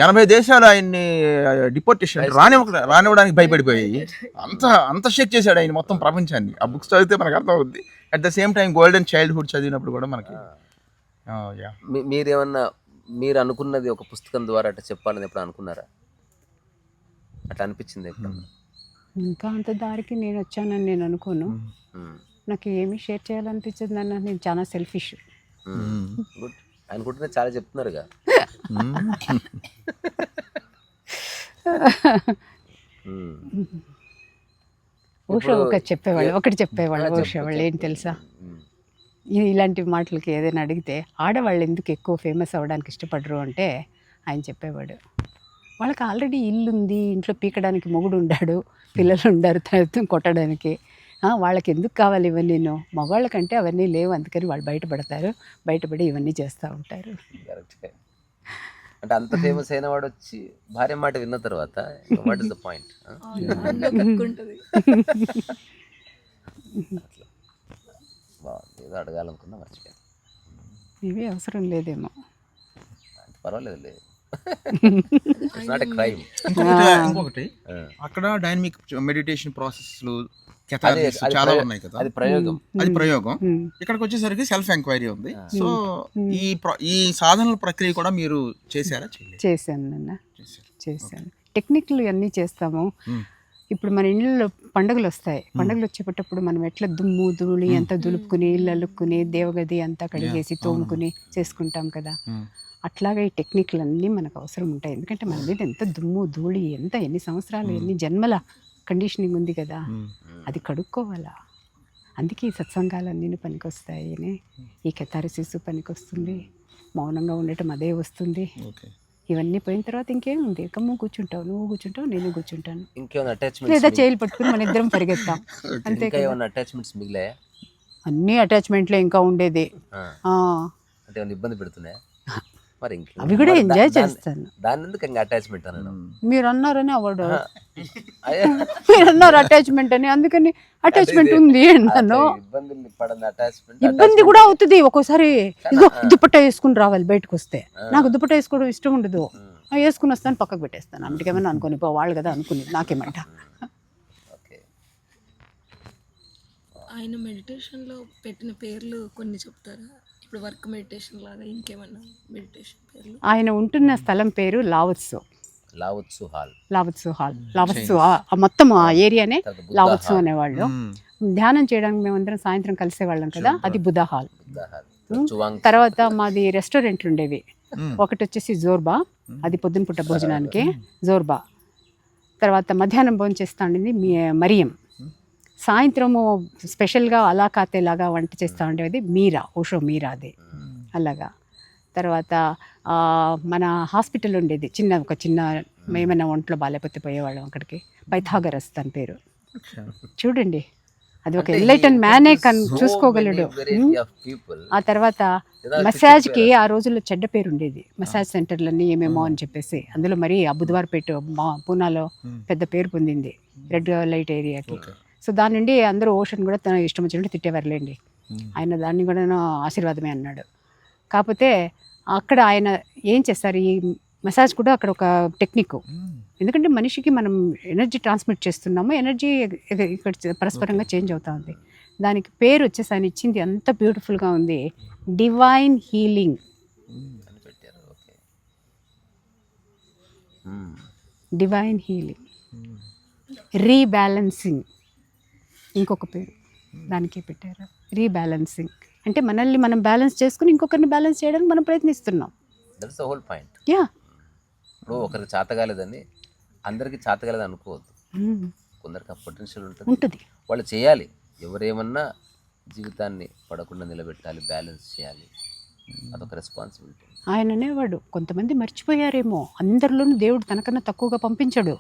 S4: 80 దేశాలు ఆయన్ని డిపోర్టేషన్ రానివ్వడానికి భయపడిపోయాయి. అంత షేక్ చేశాడు ఆయన మొత్తం ప్రపంచాన్ని. ఆ బుక్స్ చదివితే మనకు అర్థం అవుద్ది. At the same time golden childhood చదివినప్పుడు కూడా మనకి
S1: మీరేమన్నా మీరు అనుకున్నది ఒక పుస్తకం ద్వారా అట్లా చెప్పాలని ఎప్పుడు అనుకున్నారా? అట్లా అనిపించింది ఎప్పుడు?
S2: ఇంకా అంత దారికి నేను వచ్చానని నేను అనుకోను. నాకు ఏమి షేర్ చేయాలనిపించదు నాన్న, నేను చాలా సెల్ఫిష్.
S1: గుడ్, అనుకుంటేనే చాలా చెప్తున్నారుగా.
S2: ఓషో ఒకటి చెప్పేవాళ్ళు ఓషో వాళ్ళు ఏం తెలుసా, ఇలాంటి మాటలకి ఏదైనా అడిగితే ఆడవాళ్ళు ఎందుకు ఎక్కువ ఫేమస్ అవ్వడానికి ఇష్టపడరు అంటే ఆయన చెప్పేవాడు, వాళ్ళకి ఆల్రెడీ ఇల్లు ఉంది, ఇంట్లో పీకడానికి మొగుడు ఉండాడు, పిల్లలు ఉండారు తర్వాత కొట్టడానికి, వాళ్ళకి ఎందుకు కావాలి ఇవన్నీ? మగవాళ్ళకంటే అవన్నీ లేవు, అందుకని వాళ్ళు బయటపడి ఇవన్నీ చేస్తూ ఉంటారు.
S1: అంటే అంత ఫేమస్ అయిన వాడు వచ్చి భార్య మాట విన్న తర్వాత వాట్ ఇస్ ద పాయింట్? ఏదో అడగాలనుకున్నా మర్చిపోయాను.
S2: ఇవి అవసరం లేదేమో,
S1: పర్వాలేదు, లేదు. క్రైమ్.
S4: ఇంకొకటి అక్కడ డైనమిక్ మెడిటేషన్ ప్రాసెస్లు చాలా ఉన్నాయి కదా, అది ప్రయోగం. ఇక్కడికి వచ్చేసరికి సెల్ఫ్ ఎంక్వైరీ ఉంది. సో ఈ సాధనల ప్రక్రియ కూడా మీరు చేశారా?
S2: చేశాను. టెక్నిక్లు అన్నీ చేస్తాము. ఇప్పుడు మన ఇళ్ళలో పండుగలు వస్తాయి, పండుగలు వచ్చేటప్పుడు మనం ఎట్లా దుమ్ము ధూళి అంతా దులుపుకుని ఇల్లు అలుక్కుని దేవగది అంతా కడిగేసి తోముకుని చేసుకుంటాం కదా, అట్లాగే ఈ టెక్నిక్లు అన్నీ మనకు అవసరం ఉంటాయి. ఎందుకంటే మన మీద ఎంత దుమ్ము ధూళి, ఎన్ని సంవత్సరాలు ఎన్ని జన్మల కండిషనింగ్ ఉంది కదా, అది కడుక్కోవాలా. అందుకే ఈ సత్సంగాలన్నీ పనికొస్తాయి, ఈ కెథారిసిస్ పనికొస్తుంది, మౌనంగా ఉండటం అదే వస్తుంది. ఇవన్నీ పోయిన తర్వాత ఇంకేముంది, నువ్వు కూర్చుంటావు, నేను కూర్చుంటాను, లేదా చేయిలు పట్టుకుని మన ఇద్దరం పరిగెత్తాం, అంతే. అన్ని అటాచ్మెంట్లే ఇంకా ఉండేది.
S1: ఇబ్బంది పెడుతున్నాయా మరి?
S2: అవి కూడా ఎంజాయ్ చేస్తాను.
S1: దాని ఎందుకు ఇంకా అటాచ్మెంట్ అనడం?
S2: మీరు అన్నారని అవ్వడు, మీరు అన్నారు అటాచ్మెంట్ అని, అందుకని అటాచ్మెంట్ ఉంది అన్నాను. ఇబ్బంది కూడా అవుతుంది ఒక్కోసారి. ఇదిగో దుపట్టా వేసుకుని రావాలి బయటకు వస్తే, నాకు దుపట్టా వేసుకోవడం ఇష్టం ఉండదు, వేసుకుని వస్తాను పక్కకు పెట్టేస్తాను. అందుకేమైనా అనుకుని వాళ్ళు కదా అనుకుని నాకేమంట.
S3: ఆయన మెడిటేషన్లో పెట్టిన పేర్లు కొన్ని చెప్తారా? ఇప్పుడు వర్క్ మెడిటేషన్ లాగా ఇంకేమన్నా మెడిటేషన్ పేర్లు?
S2: ఆయన ఉంటున్న స్థలం పేరు లావత్సో.
S1: లావత్సు హాల్,
S2: లావత్సు ఆ మొత్తం ఆ ఏరియానే
S1: తర్వాత బుద్ధ
S2: లావత్సు
S1: హాల్,
S2: అనేవాళ్ళు. ధ్యానం చేయడానికి మేమందరం సాయంత్రం కలిసేవాళ్ళం కదా, అది బుద్ధ హాల్.
S1: బుద్ధ హాల్, చువాంగ్
S2: తర్వాత మాది రెస్టారెంట్లు ఉండేవి. ఒకటి వచ్చేసి జోర్బా, అది పొద్దున పూట భోజనానికి జోర్బా. తర్వాత మధ్యాహ్నం భోజనం చేస్తూ ఉండింది మరియం. సాయంత్రము స్పెషల్గా అలా కాతేలాగా వంట చేస్తూ ఉండేది మీరా, ఓషో మీరా అది అలాగా. తర్వాత మన హాస్పిటల్ ఉండేది ఒక చిన్న ఏమైనా ఒంట్లో బాగాలేకపోతే పోయేవాళ్ళం అక్కడికి. పైథాగరస్ తన పేరు. చూడండి, అది ఒక ఎన్లైటన్ మ్యానే చూసుకోగలడు. ఆ తర్వాత మసాజ్కి ఆ రోజుల్లో చెడ్డ పేరు ఉండేది, మసాజ్ సెంటర్లన్నీ ఏమేమో అని చెప్పేసి. అందులో మరి ఆ బుధవారపేట పూనాలో పెద్ద పేరు పొందింది రెడ్ లైట్ ఏరియాకి. సో దాని నుండి అందరూ ఓషన్ కూడా తన ఇష్టం వచ్చినట్టు తిట్టేవారులేండి. ఆయన దాన్ని కూడా ఆశీర్వాదమే అన్నాడు. కాకపోతే అక్కడ ఆయన ఏం చేస్తారు, ఈ మసాజ్ కూడా అక్కడ ఒక టెక్నిక్. ఎందుకంటే మనిషికి మనం ఎనర్జీ ట్రాన్స్మిట్ చేస్తున్నాము, ఎనర్జీ ఇక్కడ పరస్పరంగా చేంజ్ అవుతా ఉంది. దానికి పేరు వచ్చేసి ఆయన ఇచ్చింది అంత బ్యూటిఫుల్గా ఉంది, divine healing. Divine healing, rebalancing ఇంకొక పేరు దానికే పెట్టారు. రీబ్యాలెన్సింగ్ అంటే మనల్ని మనం బ్యాలెన్స్ చేసుకుని ఇంకొకరిని బ్యాలెన్స్ చేయడానికి మనం ప్రయత్నిస్తున్నాం.
S1: That's the whole point.
S2: Yeah,
S1: ఇప్పుడు ఒకరికి చేతగాలేదని అందరికి చేతగాలేదు అనుకోవద్దు. కొందరికి ఆ పొటెన్షియల్ ఉంటుంది, వాళ్ళు చేయాలి. ఎవరేమన్నా జీవితాన్ని పడకుండా నిలబెట్టాలి, బ్యాలెన్స్ చేయాలి, అదొక రెస్పాన్సిబిలిటీ.
S2: ఆయన అనేవాడు, కొంతమంది మర్చిపోయారేమో, అందరిలోనూ దేవుడు తనకన్నా తక్కువగా పంపించాడు.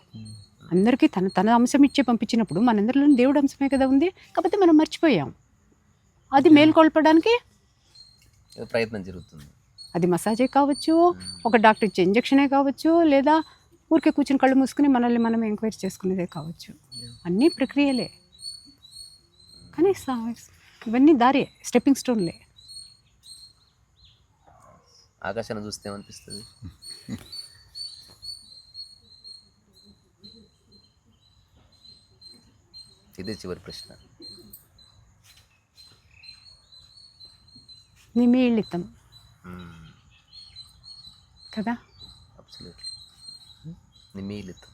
S2: అందరికీ తన అంశం ఇచ్చే పంపించినప్పుడు మనందరిలోనూ దేవుడు అంశమే కదా ఉంది. కాకపోతే మనం మర్చిపోయాం. అది మేల్కొల్పడానికి
S1: ప్రయత్నం జరుగుతుంది.
S2: అది మసాజే కావచ్చు, ఒక డాక్టర్ ఇచ్చే ఇంజక్షనే కావచ్చు, లేదా ఊరికే కూర్చుని కళ్ళు మూసుకుని మనల్ని మనం ఎంక్వైరీ చేసుకునేదే కావచ్చు. అన్నీ ప్రక్రియలే, కానీ ఇవన్నీ దారి, స్టెప్పింగ్ స్టోన్లే.
S1: ఆకాశాన్ని చూస్తే ఏమనిపిస్తుంది? ఇదే చివరి ప్రశ్న.
S2: నిమీళితం కదా,
S1: అబ్సల్యూట్లీ నిమీలితం.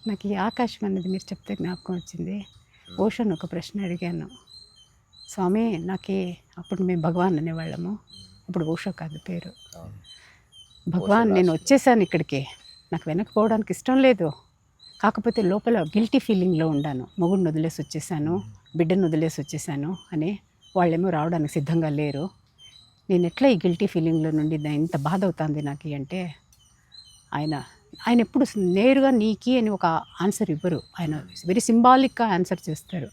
S2: నాకు ఈ ఆకాశం అన్నది మీరు చెప్తే జ్ఞాపకం వచ్చింది. ఓషన్ ఒక ప్రశ్న అడిగాను, స్వామి నాకే, అప్పుడు మేము భగవాన్ అనేవాళ్ళము, ఇప్పుడు ఓషో కాదు పేరు. భగవాన్ నేను వచ్చేసాను ఇక్కడికి, నాకు వెనక్కిపోవడానికి ఇష్టం లేదు, కాకపోతే లోపల గిల్టీ ఫీలింగ్లో ఉన్నాను. మొగుడిని వదిలేసి వచ్చేసాను, బిడ్డను వదిలేసి వచ్చేసాను అని. వాళ్ళేమో రావడానికి సిద్ధంగా లేరు. నేను ఎట్లా ఈ గిల్టీ ఫీలింగ్లో నుండి ఇంత బాధ అవుతుంది నాకు అంటే, ఆయన ఎప్పుడు నేరుగా నీకి అని ఒక ఆన్సర్ ఇవ్వరు. ఆయన వెరీ సింబాలిక్గా ఆన్సర్ చేస్తారు.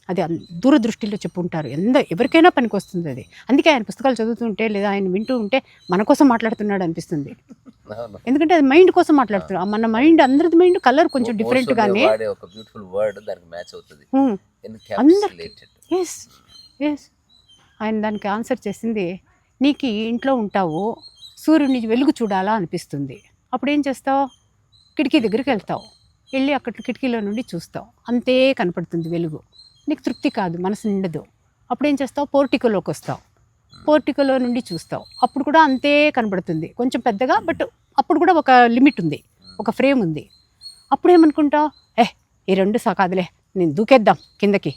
S2: అది దూరదృష్టిలో చెప్పుంటారు. ఎవరికైనా పనికి వస్తుంది అది. అందుకే ఆయన పుస్తకాలు చదువుతుంటే లేదా ఆయన వింటూ ఉంటే మన కోసం మాట్లాడుతున్నాడు అనిపిస్తుంది. ఎందుకంటే అది మైండ్ కోసం మాట్లాడుతున్నారు. మన మైండ్, అందరిది మైండ్ కలర్ కొంచెం డిఫరెంట్ గానే
S1: ఒక బ్యూటిఫుల్ వర్డ్ దానికి మ్యాచ్ అవుతుంది.
S2: ఎస్ ఎస్ ఆయన దానికి ఆన్సర్ చేసింది, నీకు ఇంట్లో ఉంటావు, సూర్యుని వెలుగు చూడాలా అనిపిస్తుంది, అప్పుడు ఏం చేస్తావు, కిటికీ దగ్గరికి వెళ్తావు, వెళ్ళి అక్కడ కిటికీలో నుండి చూస్తావు, అంతే కనపడుతుంది వెలుగు, నీకు తృప్తి కాదు, మనసు నిండదు. అప్పుడు ఏం చేస్తావు, పోర్టికోలోకి వస్తావు, పోర్టికోలో నుండి చూస్తావు, అప్పుడు కూడా అంతే కనపడుతుంది, కొంచెం పెద్దగా, బట్ అప్పుడు కూడా ఒక లిమిట్ ఉంది, ఒక ఫ్రేమ్ ఉంది. అప్పుడు ఏమనుకుంటావు, ఈ రెండు కాదులే, నేను దూకేద్దాం కిందకి,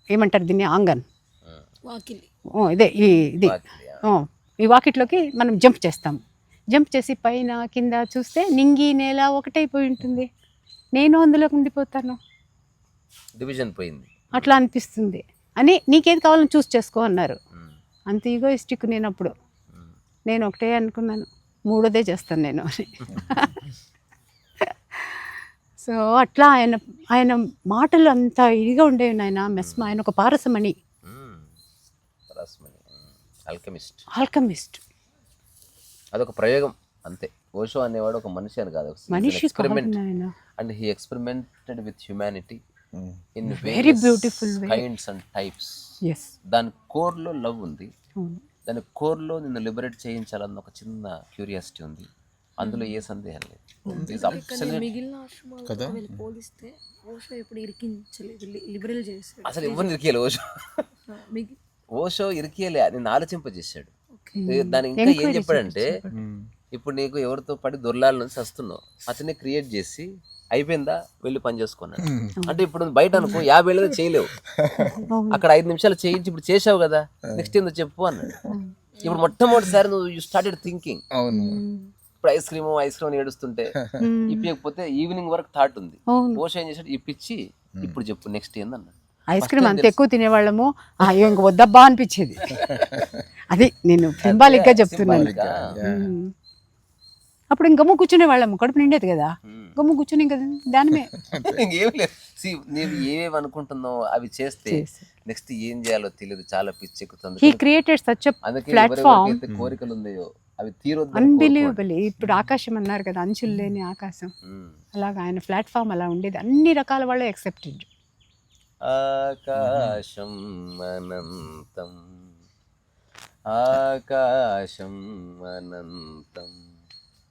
S2: ఏమంటారు దీన్ని, ఆంగన్, ఇదే ఈ వాకిట్లోకి మనం జంప్ చేస్తాం. జంప్ చేసి పైన కింద చూస్తే నింగి నేల ఒకటైపోయి ఉంటుంది, నేను అందులోకి ఉండిపోతాను,
S1: డివిజన్ పోయింది,
S2: అట్లా అనిపిస్తుంది అని. నీకేది కావాలని చూస్ చేసుకో అన్నారు. అంత ఈగోయిస్టిక్ నేనప్పుడు. నేను ఒకటే అనుకున్నాను, మూడోదే చేస్తాను నేను అని. సో అట్లా ఆయన మాటలు అంత ఇదిగా ఉండేవి. ఆయన ఒక పారసమణి, ఆల్కమిస్ట్.
S1: అదొక ప్రయోగం అంతే. ఓషో అనేవాడు ఒక మనిషి అని కాదు,
S2: మనిషి
S1: experiment. And he experimented with humanity in
S2: very beautiful
S1: kinds and types. దాని కోర్లో లవ్ ఉంది, దాని కోర్లో నిన్ను లిబరేట్ చేయించాలన్న ఒక చిన్న క్యూరియాసిటీ ఉంది, అందులో ఏ సందేహం లేదు.
S3: మిగిలిన ఆశ్రమాలతో పోలిస్తే ఓషో ఎప్పుడు ఇరికించలేదు, లిబరల్ చేశాడు.
S1: అసలు ఎవరిని ఇరికేయాలి ఓషో? ఓషో ఇరికేయలే, నేను ఆలోచింపజేశాడు. దాని ఇంకా ఏం చెప్పాడంటే ఇప్పుడు నీకు ఎవరితో పడి దొర్లాల నుంచి వస్తున్నావు, అతనే క్రియేట్ చేసి అయిపోయిందా వెళ్ళి పని చేసుకున్నాను. అంటే ఇప్పుడు బయట అనుకో 50 ఏళ్ళగా చేయలేవు, అక్కడ 5 నిమిషాలు చేయించి ఇప్పుడు చేసావు కదా, నెక్స్ట్ ఏందో చెప్పు అన్నాడు. ఇప్పుడు మొట్టమొదటిసారి నువ్వు యూ స్టార్టెడ్ థింకింగ్. ఇప్పుడు ఐస్ క్రీమ్ ఏడుస్తుంటే ఇప్పకపోతే ఈవినింగ్ వరకు థాట్ ఉంది. ఓషో ఏం చేశాడు, ఇప్పించి ఇప్పుడు చెప్పు నెక్స్ట్ ఏందన్నాడు.
S2: ఐస్ క్రీమ్ అంత ఎక్కువ తినేవాళ్ళము, అయ్యో ఇంక వద్దబ్బా అనిపించేది. అది నేను సింబాలిక్ గా చెప్తున్నాను. అప్పుడు ఇంకమ్మ కూర్చునే వాళ్ళము, కడుపు నిండేది కదా, గమ్ము కూర్చుని ఇంకా దానిమే.
S1: ఇంకేం లేదు. నేను ఏమేమి అనుకుంటున్నావు అవి చేస్తే నెక్స్ట్ ఏం చేయాలో తెలియదు, చాలా పిచ్చి ఎక్కుతుంది.
S2: He created such a platform.
S1: కోరికలు ఉన్నాయో అవి తీరొద్దు.
S2: అన్బిలీవబుల్. ఇప్పుడు ఆకాశం అన్నారు కదా, అంచులు లేని ఆకాశం, అలాగా ఆయన ప్లాట్‌ఫామ్ అలా ఉండేది. అన్ని రకాల వాళ్ళు యాక్సెప్టెడ్.
S1: ఆకాశం అనంతం, ఆకాశం అనంతం,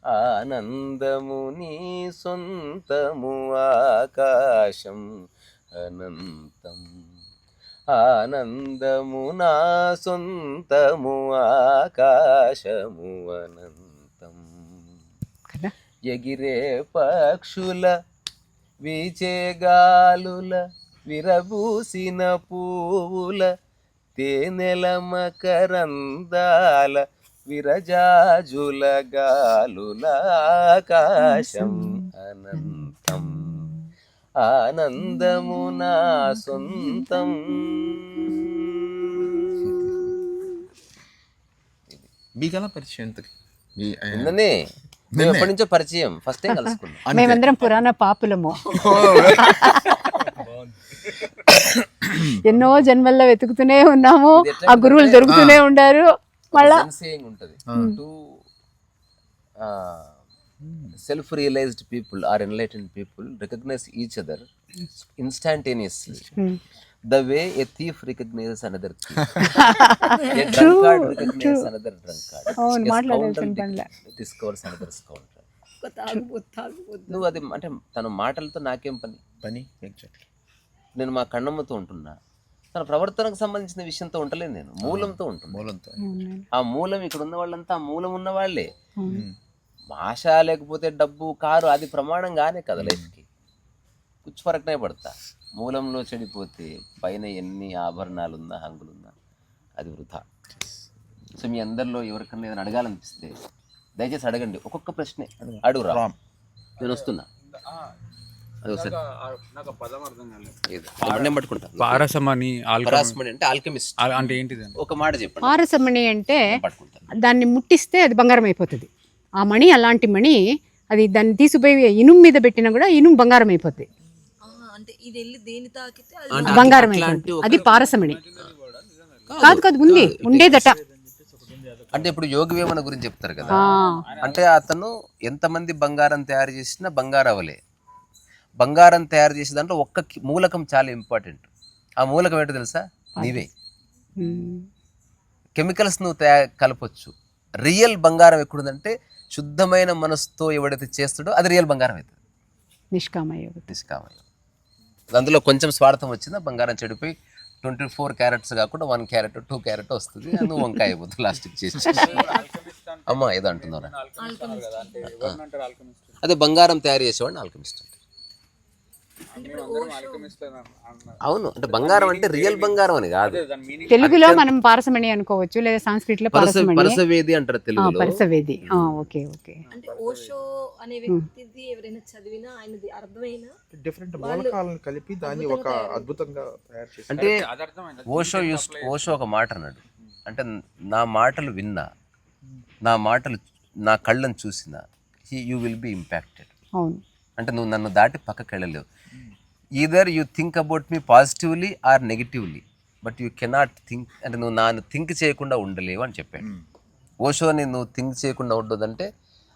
S1: ఆనందము నీ సొంతము, ఆకాశం అనంతం, ఆనందము నా సొంతము, ఆకాశము అనంతం. ఎగిరే పక్షుల, వీచే గాలుల, విరబూసిన పువ్వుల, తేనెల మకరందాల, విరజాజుల గాలుల, ఆకాశం అనంతం, ఆనందము నా సొంతం.
S4: మీకెలా పరిచయం?
S1: నిన్ననే మేము ఎప్పటి నుంచో పరిచయం, ఫస్ట్ టైం కలుసుకున్నాం.
S2: మేమందరం పురాణ పాపులము, ఎన్నో జన్మల్లో వెతుకుతూనే ఉన్నాము, ఆ గురువులు దొరుకుతూనే ఉండారు. మళ్ళా
S1: ఉంటది, self realized people or enlightened people recognize each other instantaneously the way a thief recognizes another thief, a drunkard recognizes another drunkard, a scoundrel discovers another scoundrel. నువ్వు అది అంటే తన మాటలతో నాకేం పని. నేను మా కన్నమ్మతో ఉంటున్నా, తన ప్రవర్తనకు సంబంధించిన విషయంతో ఉంటలేదు, నేను మూలంతో ఉంటున్నా. ఆ మూలం ఇక్కడ ఉన్న వాళ్ళంతా ఆ మూలం ఉన్న వాళ్ళే. ఆశ లేకపోతే డబ్బు కారు అది ప్రమాణం గానే కదా లైఫ్కి. కుచ్చు ఫరకనే పడతా. మూలంలో చెడిపోతే పైన ఎన్ని ఆభరణాలున్నా హంగులున్నా అది వృధా. సో మీ అందరిలో ఎవరికన్నా ఏదైనా అడగాలనిపిస్తే దయచేసి అడగండి, ఒక్కొక్క ప్రశ్నే అడుగురా, నేను వస్తున్నా. అది ఒకసారి పట్టుకుంటా.
S5: పారసమణి
S1: అంటే ఆల్కెమిస్ట్
S5: అంటే ఏంటిది?
S1: ఒక మాట చెప్పండి.
S2: పారసమణి అంటే దాన్ని ముట్టిస్తే అది బంగారం అయిపోతుంది. ఆ మణి అలాంటి మణి, అది దాన్ని తీసిపోయి ఇనుము మీద పెట్టినా కూడా ఇనుము బంగారం అయిపోతుంది,
S3: అంటే ఇది వెళ్ళి దేని తాకితే
S2: బంగారం అయిపోతుంది. అది పారసమణి కాదు, ఉంది, ఉండేదట.
S1: అంటే ఇప్పుడు యోగి వేమన గురించి చెప్తారు కదా, అంటే అతను ఎంతమంది బంగారం తయారు చేసినా బంగారం అవలే. బంగారం తయారు చేసే దాంట్లో ఒక్క మూలకం చాలా ఇంపార్టెంట్. ఆ మూలకం ఏంటో తెలుసా? నీవే. కెమికల్స్ నువ్వు కలపొచ్చు. రియల్ బంగారం ఎక్కడుందంటే శుద్ధమైన మనసుతో ఎవడైతే చేస్తాడో అది రియల్ బంగారం అవుతుంది. నిష్కామయోగం. అందులో కొంచెం స్వార్థం వచ్చిందా బంగారం చెడిపోయి 24 క్యారెట్స్ కాకుండా 1 క్యారెట్ 2 క్యారెట్ వస్తుంది, నువ్వు వంకాయ అయిపోతుంది లాస్ట్కి చేసి. అమ్మా ఏదో అంటున్నారా? అదే బంగారం తయారు చేసేవాడిని ఆల్కెమిస్ట్ అంటే. అవును, అంటే బంగారం అంటే రియల్ బంగారం అని కాదు.
S2: తెలుగులో మనం పారసమణి అనుకోవచ్చు, లేదా సంస్కృత్ లో
S1: పరసవేది అంటారు తెలుగులో.
S2: పరసవేది. ఓకే.
S3: అంటే ఓషో అనే వ్యక్తిది ఎవరైనా చదివినా ఆయనది అర్థమైన
S4: డిఫరెంట్ మూలకాలను కలిపి దాన్ని ఒక అద్భుతంగా తయారు చేశారు.
S1: అంటే ఓషో ఒక మాట అన్నాడు, అంటే నా మాటలు విన్నా, నా కళ్ళను చూసినా యూ విల్ బి ఇంపాక్టెడ్. అంటే నువ్వు నన్ను దాటి పక్కకి వెళ్ళలేవు. Either you think about me positively or negatively, but you cannot think, అంటే నువ్వు నన్ను థింక్ చేయకుండా ఉండలేవు అని చెప్పాడు. ఓషోని నువ్వు థింక్ చేయకుండా ఉండదంటే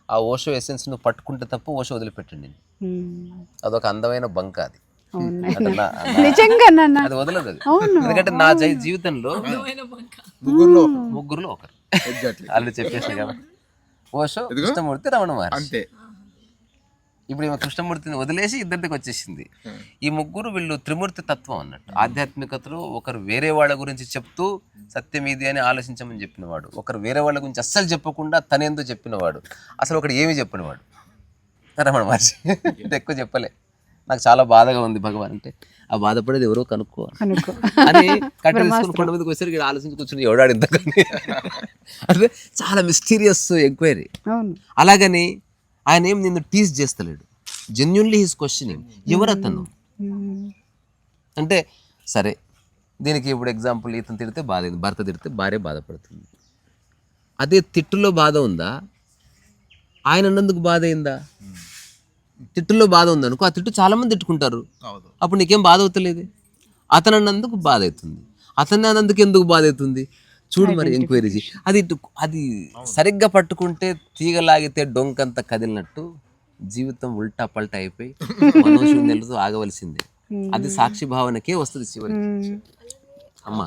S1: ఆ ఓషో ఎసెన్స్ నువ్వు పట్టుకుంటే తప్ప ఓషో వదిలిపెట్టండి. అదొక అందమైన బంక అది. అది వదలదు అది. ఎందుకంటే నా జీవితంలో ముగ్గురులో ఒకరు వాళ్ళు చెప్పేసి కాబట్టి ఓషో, కృష్ణమూర్తి, రమణ మహర్షి. ఇప్పుడు ఈమె కృష్ణమూర్తిని వదిలేసి ఇద్దరికి వచ్చేసింది. ఈ ముగ్గురు వీళ్ళు త్రిమూర్తి తత్వం అన్నట్టు. ఆధ్యాత్మికతలో ఒకరు వేరే వాళ్ళ గురించి చెప్తూ సత్యం ఇది అని ఆలోచించమని చెప్పినవాడు, ఒకరు వేరే వాళ్ళ గురించి అస్సలు చెప్పకుండా తనేందో చెప్పినవాడు, అసలు ఒకటి ఏమీ చెప్పినవాడు రమణ మహర్షి. ఎక్కువ చెప్పలే. నాకు చాలా బాధగా ఉంది భగవాన్ అంటే, ఆ బాధపడేది ఎవరో కనుక్కో అని కట్టె తీసుకుని కొండ మీదకి వచ్చేసరికి ఈడ ఆలోచించి కూర్చుని ఎవడాడు ఇంత అంటే చాలా మిస్టీరియస్ ఎంక్వైరీ. అలాగని ఆయన ఏం నిన్ను టీజ్ చేస్తలేడు, జెన్యున్లీ హిస్ క్వశ్చనింగ్ ఎవరతను అంటే. సరే దీనికి ఇప్పుడు ఎగ్జాంపుల్, ఇతను తిడితే బాధ అయింది, భర్త తిడితే భార్య బాధపడుతుంది. అదే తిట్టులో బాధ ఉందా, ఆయన అన్నందుకు బాధ అయిందా? తిట్టులో బాధ ఉందనుకో, ఆ తిట్టు చాలా మంది తిట్టుకుంటారు, అప్పుడు నీకేం బాధ అవుతలేదు. అతను అన్నందుకు బాధ అవుతుంది, అతన్ని అన్నందుకు ఎందుకు బాధ అవుతుంది చూడు మరి ఎంక్వైరీ. అది సరిగ్గా పట్టుకుంటే తీగలాగితే డొంకంత కదిలినట్టు జీవితం ఉల్టా పల్టా అయిపోయి మనోశూన్యాలతో ఆగవలసిందే. అది సాక్షి భావనకే వస్తుంది చివరికి. అమ్మా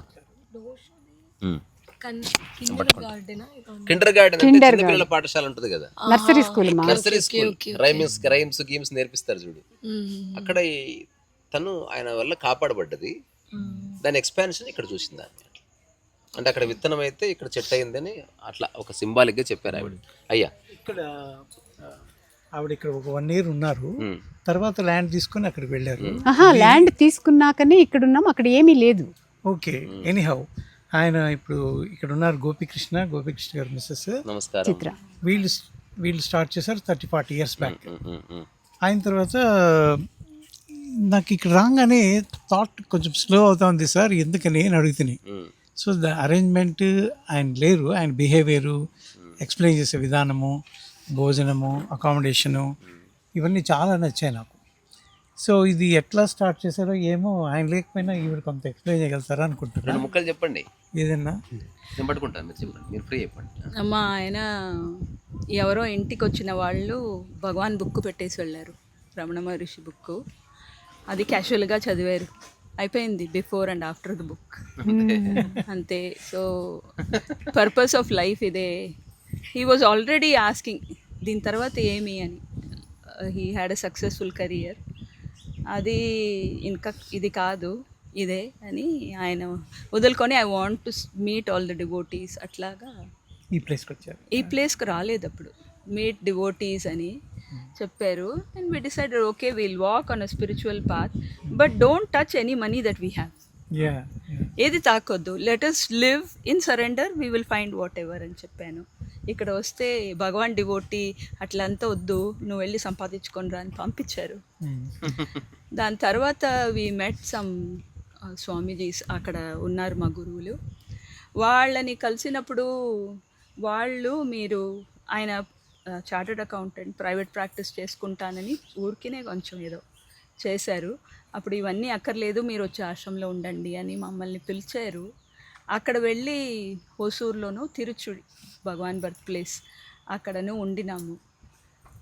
S1: కిండర్ గార్డెన్ అంటే చిన్నపిల్లల పాఠశాల ఉంటుంది కదా,
S2: నర్సరీ స్కూల్,
S1: రైమ్స్ గేమ్స్ నేర్పిస్తారు చూడు. అక్కడ తను ఆయన వల్ల కాపాడబడ్డది, దాని ఎక్స్పాన్షన్ ఇక్కడ చూసింది దాన్ని. అంటే అక్కడ విత్తనం అయితే ఇక్కడ చెట్టు అయిందని అట్లా ఒక సింబాలిక్ గా చెప్పారు ఆవిడ. అయ్యా
S5: ఇక్కడ ఆవిడ ఇక్కడ ఒక 1 year ఉన్నారు, తర్వాత ల్యాండ్ తీసుకుని అక్కడికి వెళ్ళారు.
S2: ల్యాండ్ తీసుకున్నాకనే ఇక్కడ ఉన్నాం, అక్కడ ఏమీ లేదు.
S5: ఓకే, ఎనీహౌ ఆయన ఇప్పుడు ఇక్కడ ఉన్నారు. గోపికృష్ణ గారు మిస్సెస్,
S1: నమస్కారం.
S2: చిత్ర
S5: వీళ్ళు స్టార్ట్ చేశారు 30-40 years బ్యాక్. ఆయన తర్వాత నాకు ఇక్కడ రాగానే థాట్ కొంచెం స్లో అవుతా ఉంది సార్, ఎందుకని అని అడుగుతున్నాయి. సో ద అరేంజ్మెంట్ ఆయన లేరు, ఆయన బిహేవియరు, ఎక్స్ప్లెయిన్ చేసే విధానము, భోజనము, అకామిడేషను, ఇవన్నీ చాలా నచ్చాయి నాకు. సో ఇది ఎట్లా స్టార్ట్ చేశారో ఏమో, ఆయన లేకపోయినా ఈవిడ కొంత ఎక్స్ప్లెయిన్ చేయగలుగుతారా అనుకుంటున్నాను.
S1: 2 ముక్కలు చెప్పండి
S5: ఏదన్నా.
S1: నేను పట్టుకుంటాను, మీరు చెప్పండి, మీరు ఫ్రీ చెప్పండి.
S6: అమ్మా ఆయన ఎవరో ఇంటికి వచ్చిన వాళ్ళు భగవాన్ బుక్ పెట్టేసి వెళ్ళారు, రమణ మహర్షి బుక్. అది క్యాజువల్గా చదివారు, అయిపోయింది. Before and after the book అంతే. సో పర్పస్ ఆఫ్ లైఫ్ ఇదే. హీ వాజ్ ఆల్రెడీ ఆస్కింగ్ దీని తర్వాత ఏమి అని. He had a successful career. అది ఇంకా ఇది కాదు ఇదే అని ఆయన వదులుకొని, I want to meet all the devotees అట్లాగా
S5: ఈ ప్లేస్కి వచ్చారు.
S6: ఈ ప్లేస్కి రాలేదు అప్పుడు, మీట్ డివోటీస్ అని చెప్పారు. And we decided okay will walk on a spiritual path, but don't touch any money that we have. ఏది తాకొద్దు, let us live in surrender, we will find whatever అని చెప్పాను. ఇక్కడ వస్తే భగవాన్ డివోటీ అట్లంతా వద్దు, నువ్వు వెళ్ళి సంపాదించుకొని రా అని పంపించారు. దాని తర్వాత వి మెట్ సమ్ స్వామీజీస్ అక్కడ ఉన్నారు మా గురువులు. వాళ్ళని కలిసినప్పుడు వాళ్ళు, మీరు ఆయన చార్టర్డ్ అకౌంటెంట్, ప్రైవేట్ ప్రాక్టీస్ చేసుకుంటానని ఊరికినే కొంచెం ఏదో చేశారు. అప్పుడు ఇవన్నీ అక్కర్లేదు, మీరు వచ్చి ఆశ్రమంలో ఉండండి అని మమ్మల్ని పిలిచారు. అక్కడ వెళ్ళి హోసూరులోనూ తిరుచుడి భగవాన్ బర్త్ ప్లేస్ అక్కడను ఉండినాము.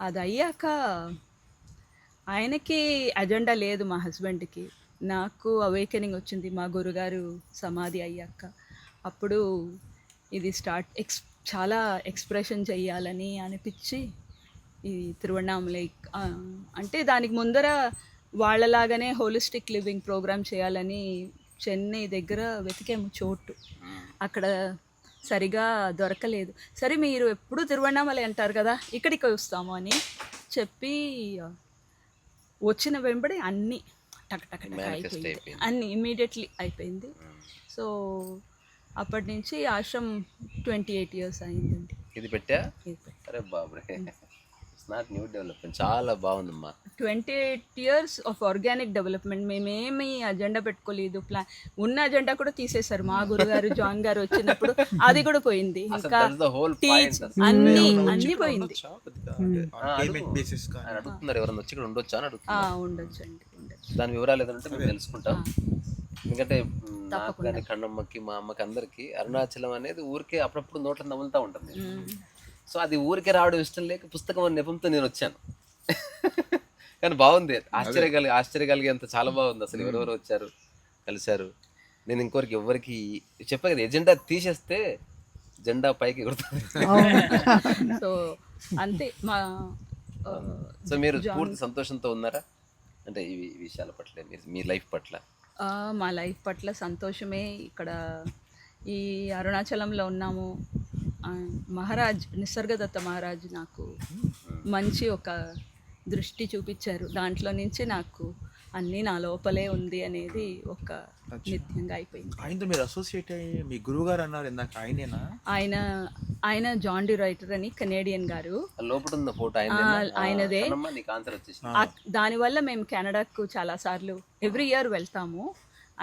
S6: అది అయ్యాక ఆయనకి అజెండా లేదు, మా హస్బెండ్కి. నాకు అవేకెనింగ్ వచ్చింది మా గురుగారు సమాధి అయ్యాక. అప్పుడు ఇది చాలా ఎక్స్ప్రెషన్ చెయ్యాలని అనిపించి ఈ తిరువణామలై అంటే దానికి ముందర వాళ్ళలాగానే హోలిస్టిక్ లివింగ్ ప్రోగ్రామ్ చేయాలని చెన్నై దగ్గర వెతికాము చోటు. అక్కడ సరిగా దొరకలేదు. సరే మీరు ఎప్పుడు తిరువణామలై అంటారు కదా, ఇక్కడికి వస్తాము అని చెప్పి వచ్చిన వెంబడి అన్నీ టక్ అయిపోయింది, అన్నీ ఇమీడియట్లీ అయిపోయింది. సో అప్పటి నుంచి ఆశ్రమం 28 years అయిందండి.
S1: ఇది పెట్టా? అరే బాబరే, ఇట్స్ నాట్ న్యూ డెవలప్మెంట్, చాలా బాగుందమ్మా.
S6: 28 years ఆఫ్ ఆర్గానిక్ డెవలప్మెంట్. మేమేమి అజెండా పెట్టుకోలేదు, ప్లాన్ ఉన్న అజెండా కూడా తీసేశారు మా గురుగారు జాన్ గారు వచ్చినప్పుడు, అది కూడా పోయింది. ఇంకా అన్నీ పోయింది.
S1: అడుగుతున్నారు ఎవరన్నా వచ్చి ఇక్కడ ఉండొచ్చా అని అడుగుతున్నారు.
S6: ఉండొచ్చండి, ఉండొచ్చు.
S1: దాని వివరాలు ఏదంటే మేము తెలుసుకుంటాం. ఎందుకంటే నాకు కానీ కన్నమ్మకి మా అమ్మకి అందరికి అరుణాచలం అనేది ఊరికే అప్పుడప్పుడు నోట్లో నవ్వులుతూ ఉంటుంది. సో అది ఊరికే రావడం ఇష్టం లేక పుస్తకం అనే నెపంతో నేను వచ్చాను. కానీ బాగుంది, ఆశ్చర్యగలిగేంత చాలా బాగుంది. అసలు ఎవరెవరు వచ్చారు, కలిశారు. నేను ఇంకొకరికి ఎవరికి చెప్పా కదా, ఎజెండా తీసేస్తే జెండా పైకి ఎగురుతుంది.
S6: సో అంతే. మా
S1: సో మీరు పూర్తి సంతోషంతో ఉన్నారా అంటే ఈ విషయాల పట్ల మీ లైఫ్ పట్ల?
S6: మా లైఫ్ పట్ల సంతోషమే. ఇక్కడ ఈ అరుణాచలంలో ఉన్నాము. మహారాజ్ నిసర్గదత్త మహారాజ్ నాకు మంచి ఒక దృష్టి చూపించారు. దాంట్లో నుంచి నాకు అన్నీ నా లోపలే ఉంది అనేది ఒక నిత్యంగా అయిపోయింది.
S4: ఆయనతో మీరు అసోసియేట్ అయ్యి మీ గురువు గారు అన్నారు ఇందాక, ఆయనేనా?
S6: ఆయన జాన్ డి రైటర్ అని కెనేడియన్ గారు.
S1: లోపల ఉన్న ఫోటో
S6: ఆయనదే.
S1: నీకు ఆన్సర్ వచ్చేసి
S6: దానివల్ల మేము కెనడాకు చాలాసార్లు ఎవ్రీ ఇయర్ వెళ్తాము.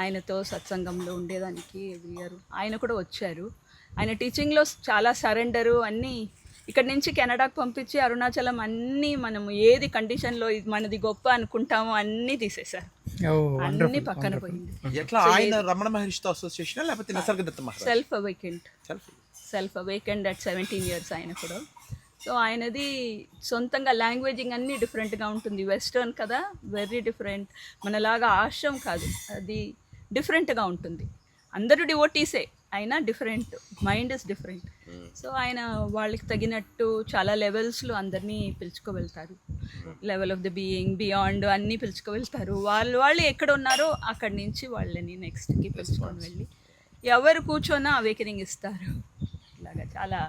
S6: ఆయనతో సత్సంగంలో ఉండేదానికి ఎవ్రీ ఇయర్ ఆయన కూడా వచ్చారు. ఆయన టీచింగ్లో చాలా సరెండరు అన్నీ. ఇక్కడ నుంచి కెనడాకు పంపించి అరుణాచలం అన్నీ మనము ఏది కండిషన్లో మనది గొప్ప అనుకుంటామో అన్నీ తీసేశారు. అన్నీ పక్కన పోయింది.
S4: ఎట్లా ఆయన రమణ మహర్షితో అసోసియేషన్ లేకపోతే నిసర్గదత్త మహర్షి?
S6: సెల్ఫ్ అవేకెండ్ అట్ 17 years ఆయన కూడా. సో ఆయనది సొంతంగా లాంగ్వేజింగ్ అన్నీ డిఫరెంట్గా ఉంటుంది. వెస్టర్న్ కదా, వెరీ డిఫరెంట్. మనలాగా ఆశ్రమం కాదు, అది డిఫరెంట్గా ఉంటుంది. అందరూ డివోటీసే అయినా different, mind is different. So ఆయన వాళ్ళకి తగినట్టు చాలా లెవెల్స్లో అందరినీ పిలుచుకువెళ్తారు. Level of the being, beyond అన్నీ పిలుచుకువెళ్తారు. వాళ్ళు ఎక్కడ ఉన్నారో అక్కడి నుంచి వాళ్ళని నెక్స్ట్కి పిలుచుకొని వెళ్ళి ఎవరు కూర్చొన్నా అవేకనింగ్ ఇస్తారు. ఇలాగా చాలా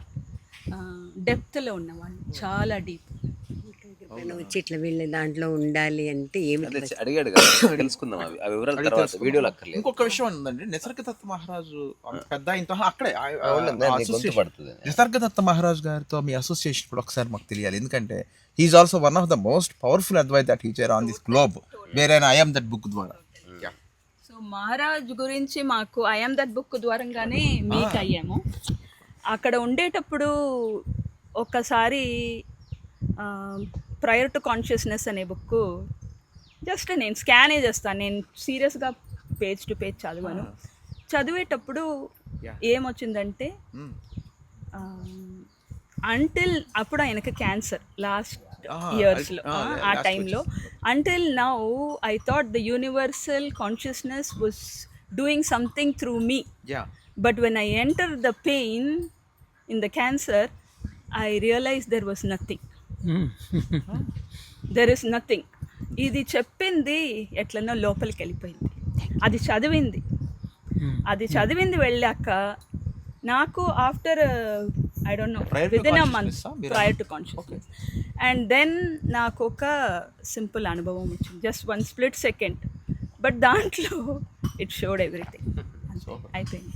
S6: డెప్త్లో ఉన్నవాళ్ళు, చాలా డీప్.
S7: వచ్చి ఇట్లా వీళ్ళ దాంట్లో ఉండాలి అంటే ఏమి
S1: అడిగాడు కదా, తెలుసుకుందాం ఆ వివరాలు తర్వాత. వీడియోలు అక్కర్లేదు.
S4: ఇంకొక విషయం ఉందండి, నిసర్గదత్త మహారాజు పెద్ద ఆయనతో అక్కడే
S1: పడుతుంది.
S4: నిసర్గదత్త మహారాజ్ గారితో మీ అసోసియేషన్ కూడా ఒకసారి మాకు తెలియాలి. ఎందుకంటే he's also one of the most powerful advise that teacher on this globe వేరైనా ఐ యామ్ దట్ బుక్ ద్వారా.
S6: సో మహారాజ్ గురించి మాకు ఐ యామ్ దట్ బుక్ ద్వారంగానే మీట్ అయ్యాము. అక్కడ ఉండేటప్పుడు ఒకసారి ప్రయర్ టు కాన్షియస్నెస్ అనే బుక్ జస్ట్ నేను స్కానే చేస్తాను. నేను సీరియస్గా పేజ్ టు పేజ్ చదివాను. చదివేటప్పుడు ఏమొచ్చిందంటే అంటిల్ అప్పుడు ఆయనకు క్యాన్సర్ లాస్ట్ ఇయర్స్లో, ఆ టైంలో until now I thought the universal consciousness was doing something through me. But when I enter the pain in the cancer I realize there was nothing. There is nothing. ఇది చెప్పింది ఎట్లనో లోపలికి వెళ్ళిపోయింది. అది చదివింది వెళ్ళాక నాకు after I don't know within a month prior to consciousness and then నాకు ఒక సింపుల్ అనుభవం వచ్చింది, జస్ట్ 1 split second. బట్ దాంట్లో ఇట్ షోడ్ ఎవ్రీథింగ్. అయిపోయింది.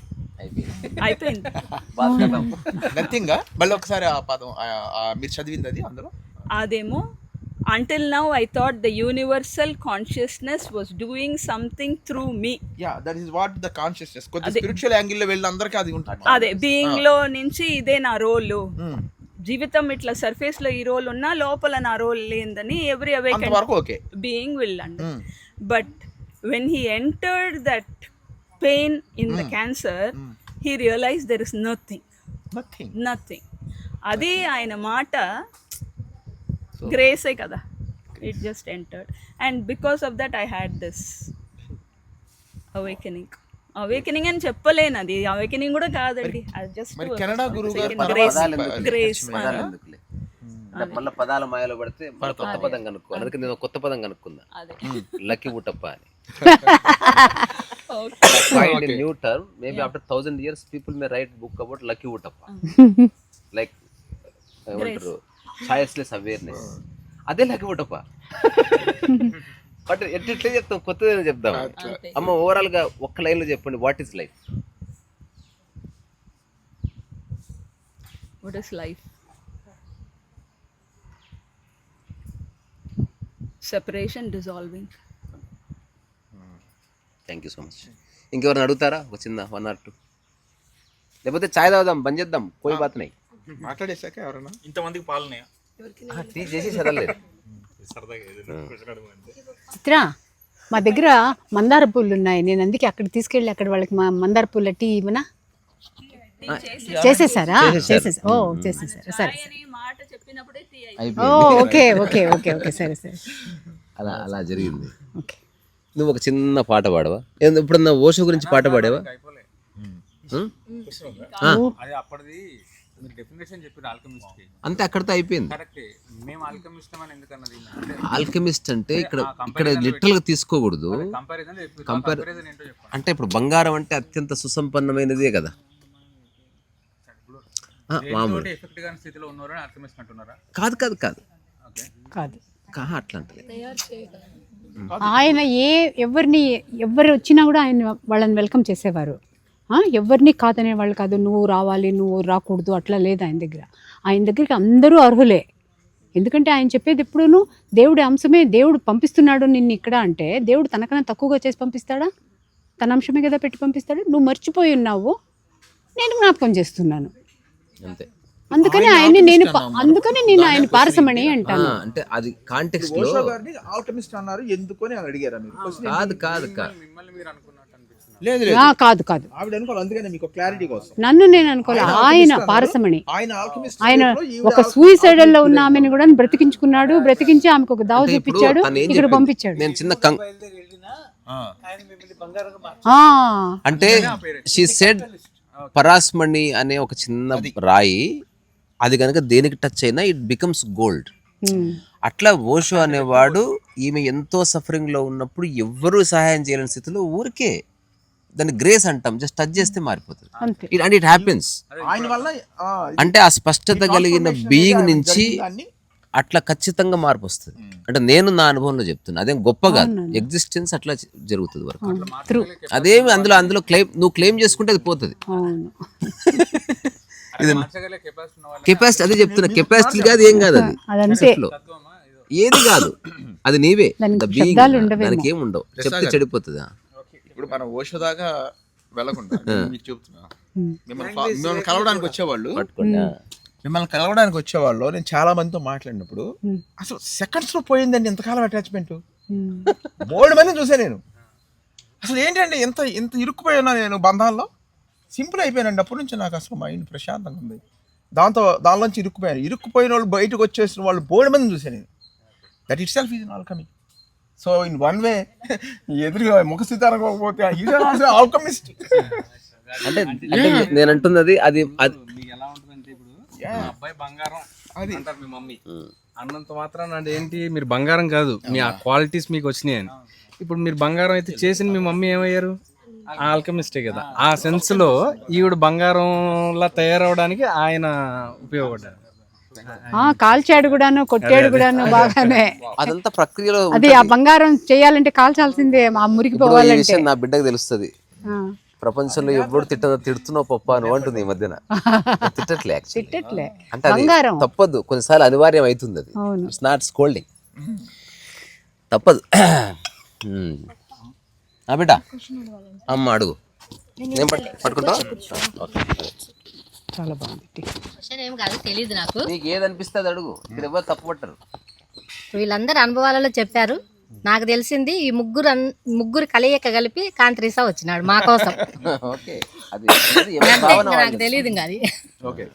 S4: నథింగ్. మళ్ళీ ఒకసారి ఆ పదం మీరు చదివింది అది అందులో
S6: అదేమో until now I thought the universal consciousness was doing something through me.
S4: Yeah, that is what the consciousness కొద్ది స్పిరిచువల్ యాంగిల్ లో వెళ్ళి అందరికీ అది ఉంటుంది.
S6: అదే బీయింగ్ లో నుంచి ఇదే నా రోల్. జీవితం ఇట్లా సర్ఫేస్ లో ఈ రోల్ ఉన్నా లోపల నా రోల్ లేదని every awakened being will and. But when he entered that pain in the cancer, he realized there is nothing. అది ఆయన మాట గ్రేసే కదా. It just entered and because of that I had this awakening అని చెప్పలేను. అది అవేకెనింగ్ కూడా కాదండి, అది జస్ట్ గ్రేస్.
S1: మళ్ళీ పదాల మాయలో పడితే కొత్త పదం కనుక్కోవాలి. అందుకే నేను కొత్త పదం కనుక్కుందా, లక్కీ వుటప్ప అని. Find a new term. Maybe after 1000 years, people may write book about lucky Uttappa. Like choiceless awareness. అదే లక్కీ Uttappa. బట్ ఎట్లా చెప్తాం, కొత్తది చెప్దాం. అమ్మ ఓవరాల్ గా ఒక్క లైన్ లో చెప్పండి, what is life?
S6: What is life? Separation, dissolving.
S1: Thank you so much. ఇంకెవరిని అడుగుతారా ఒక చిన్న 1 or 2? లేకపోతే చాయ్ తాగుదాం, బంద్ చేద్దాం, కోయి బాత్ నై.
S4: మాట్లాడేశాక ఎవరన్నా
S8: ఇంతమందికి పాలున్నాయా?
S1: టీ చేసి చదవలేదు.
S2: చిత్ర, మా దగ్గర మందార పూలు ఉన్నాయి. నేను అందుకే అక్కడ తీసుకెళ్ళి అక్కడ వాళ్ళకి మా మందార పూల టీ ఇవ్వనా? చేసేసారా? చేసేసారా? సరే. ఓకే. సరే.
S1: అలా జరిగింది.
S2: ఓకే.
S1: నువ్వు ఒక చిన్న పాట పాడవా? ఎప్పుడన్నా ఓషో గురించి పాట పాడేవా?
S8: అది అప్పటిది మీరు డెఫినేషన్ చెప్పారు ఆల్కెమిస్ట్ కి
S1: అంతే, అక్కడితో అయిపోయింది.
S8: కరెక్టే. మేము ఆల్కెమిస్ట్ అని ఎందుకన్నది అంటే
S1: ఆల్కెమిస్ట్ అంటే ఇక్కడ లిటరల్ గా తీసుకోకూడదు.
S8: కంపారిజన్
S1: కంపేర్
S8: కంపారిజన్ ఏంటో చెప్పండి.
S1: అంటే ఇప్పుడు బంగారం అంటే అత్యంత సుసంపన్నమైనదే కదా. మామూలు
S8: ఎఫెక్ట్ గాని స్థితిలో ఉన్నారని ఆల్కెమిస్ట్ అంటున్నారా?
S1: కాదు కాదు కాదు
S8: ఓకే.
S2: కాదు.
S1: అట్లా అంటే
S2: ఆయన ఎవరు వచ్చినా కూడా ఆయన వాళ్ళని వెల్కమ్ చేసేవారు. ఎవరిని కాదనే వాళ్ళు కాదు, నువ్వు రావాలి నువ్వు రాకూడదు అట్లా లేదు ఆయన దగ్గర. ఆయన దగ్గరికి అందరూ అర్హులే. ఎందుకంటే ఆయన చెప్పేది ఎప్పుడూను దేవుడి అంశమే. దేవుడు పంపిస్తున్నాడు నిన్ను ఇక్కడ అంటే దేవుడు తనకన్నా తక్కువగా చేసి పంపిస్తాడా? తన అంశమే కదా పెట్టి పంపిస్తాడు. నువ్వు మర్చిపోయి ఉన్నావు, నేను జ్ఞాపకం చేస్తున్నాను.
S1: అంతే.
S2: అందుకని నేను ఆయన పారసమణి అంటాను.
S1: అంటే అది కాంటెక్స్ట్ లో
S4: ఓషో గారిని ఆల్కెమిస్ట్ అన్నారు ఎందుకని అని అడిగారా మీరు?
S1: కాదు
S8: మిమ్మల్ని మీరు అనుకున్నట్టు అనిపిస్తుంది.
S4: లేదు
S2: కాదు
S4: ఆవిడ అనుకోవాలి, అందుకనే మీకు క్లారిటీ కోసం.
S2: నేను అనుకోలే. ఆయన పారసమణి.
S4: ఆయన ఆల్కెమిస్ట్
S2: ఆయన ఒక సూయిసైడల్ లో ఉన్న ఆమెను కూడా బ్రతికించుకున్నాడు. బ్రతికించి ఆమెకు ఒక దావ చూపించాడు, ఇక్కడ పంపించాడు.
S1: నేను చిన్న
S5: ఆయన మిమ్మల్ని బంగారంగా
S1: అంటే షీ సెడ్ పరాస్మణి అనే ఒక చిన్న రాయి, అది కనుక దేనికి టచ్ అయినా ఇట్ బికమ్స్ గోల్డ్. అట్లా ఓషో అనేవాడు ఈమె ఎంతో సఫరింగ్ లో ఉన్నప్పుడు ఎవ్వరూ సహాయం చేయలేని స్థితిలో ఊరికే దాన్ని గ్రేస్ అంటాం, జస్ట్ టచ్ చేస్తే మారిపోతుంది. And it happens.
S4: ఆయన వల్ల
S1: అంటే ఆ స్పష్టత కలిగిన బీయింగ్ నుంచి అట్లా ఖచ్చితంగా మార్పు వస్తుంది. అంటే నేను నా అనుభవంలో చెప్తున్నా, అదేం గొప్ప కాదు, ఎగ్జిస్టెన్స్ అట్లా జరుగుతుంది వరకు. అదేమి అందులో నువ్వు క్లెయిమ్ చేసుకుంటే అది పోతుంది. కెపాసిటీ అదే చెప్తున్నా, కెపాసిటీ కాదు, ఏం కాదు, అది ఏది కాదు, అది నీవే. దానికి ఏమి ఉండవు, చెప్తే చెడిపోతుందా.
S4: ఇప్పుడు మనం ఓషో దాకా వెళ్ళకుండా మీకు చెప్తున్నా, మిమ్మల్ని కలవడానికి వచ్చేవాళ్ళు నేను చాలా మందితో మాట్లాడినప్పుడు అసలు సెకండ్స్ లో పోయిందండి ఎంతకాలం అటాచ్మెంట్. మూడు మందిని చూసా నేను. అసలు ఏంటండి ఇంత ఇరుక్కుపోయి ఉన్నా నేను బంధాల్లో. సింపుల్ అయిపోయానండి. అప్పటి నుంచి నాకు అసలు మైండ్ ప్రశాంతంగా ఉంది. దానిలోంచి ఇరుక్కుపోయిన వాళ్ళు బయటకు వచ్చేసిన వాళ్ళు బోర్డు మందిని చూసాను నేను. That it self is alchemy. So in one way ఎదురుగా ముఖ సితారకపోతే ఆల్కమిస్ట్.
S1: అంటే నేను అంటున్నది అది
S8: ఎలా ఉంటుందంటే ఇప్పుడు మా అబ్బాయి బంగారం అంటారు మీ మమ్మీ అన్నంత మాత్రం అంటే ఏంటి, మీరు బంగారం కాదు, మీ ఆ క్వాలిటీస్ మీకు వచ్చినాయి అని. ఇప్పుడు మీరు బంగారం అయితే చేసిన మీ మమ్మీ ఏమయ్యారు? ఆల్కెమిస్టే కదా. ఆ సెన్స్ లో ఈవిడ బంగారంలా తయారవడానికి ఆయన ఉపయోగపడ్డారు.
S2: కాల్చాడు కూడాను, కొట్టాడు కూడాను బాగానే.
S1: అదంతా ప్రక్రియలో
S2: అది ఆ బంగారం చేయాలంటే కాల్చాల్సిందే, ఆ మురికి పోవాలంటే.
S1: నా బిడ్డకు తెలుస్తుంది. ప్రపంచంలో ఎవరు తిడుతున్నావు పప్ప అని అంటుంది ఈ మధ్యన. తిట్టట్లే అంటే అది తప్పదు, కొన్నిసార్లు అనివార్యం అవుతుంది. అది ఇట్స్ నాట్ స్కోల్డింగ్, తప్పదు. బిడ్డ అమ్మ అడుగు, నేను పట్టుకుంటా.
S2: చాలా బాగుంది.
S9: ఏం కాదు, తెలియదు నాకు.
S1: నీకు ఏది అనిపిస్తే అది అడుగు, ఇక్కడ ఎవరు తప్పు పట్టరు.
S9: వీళ్ళందరూ అనుభవాలలో చెప్పారు. నాకు తెలిసింది ఈ ముగ్గురు కలయిక కలిపి కాంత్రీసా వచ్చినాడు మా కోసం. నాకు తెలియదు ఇంకా అది.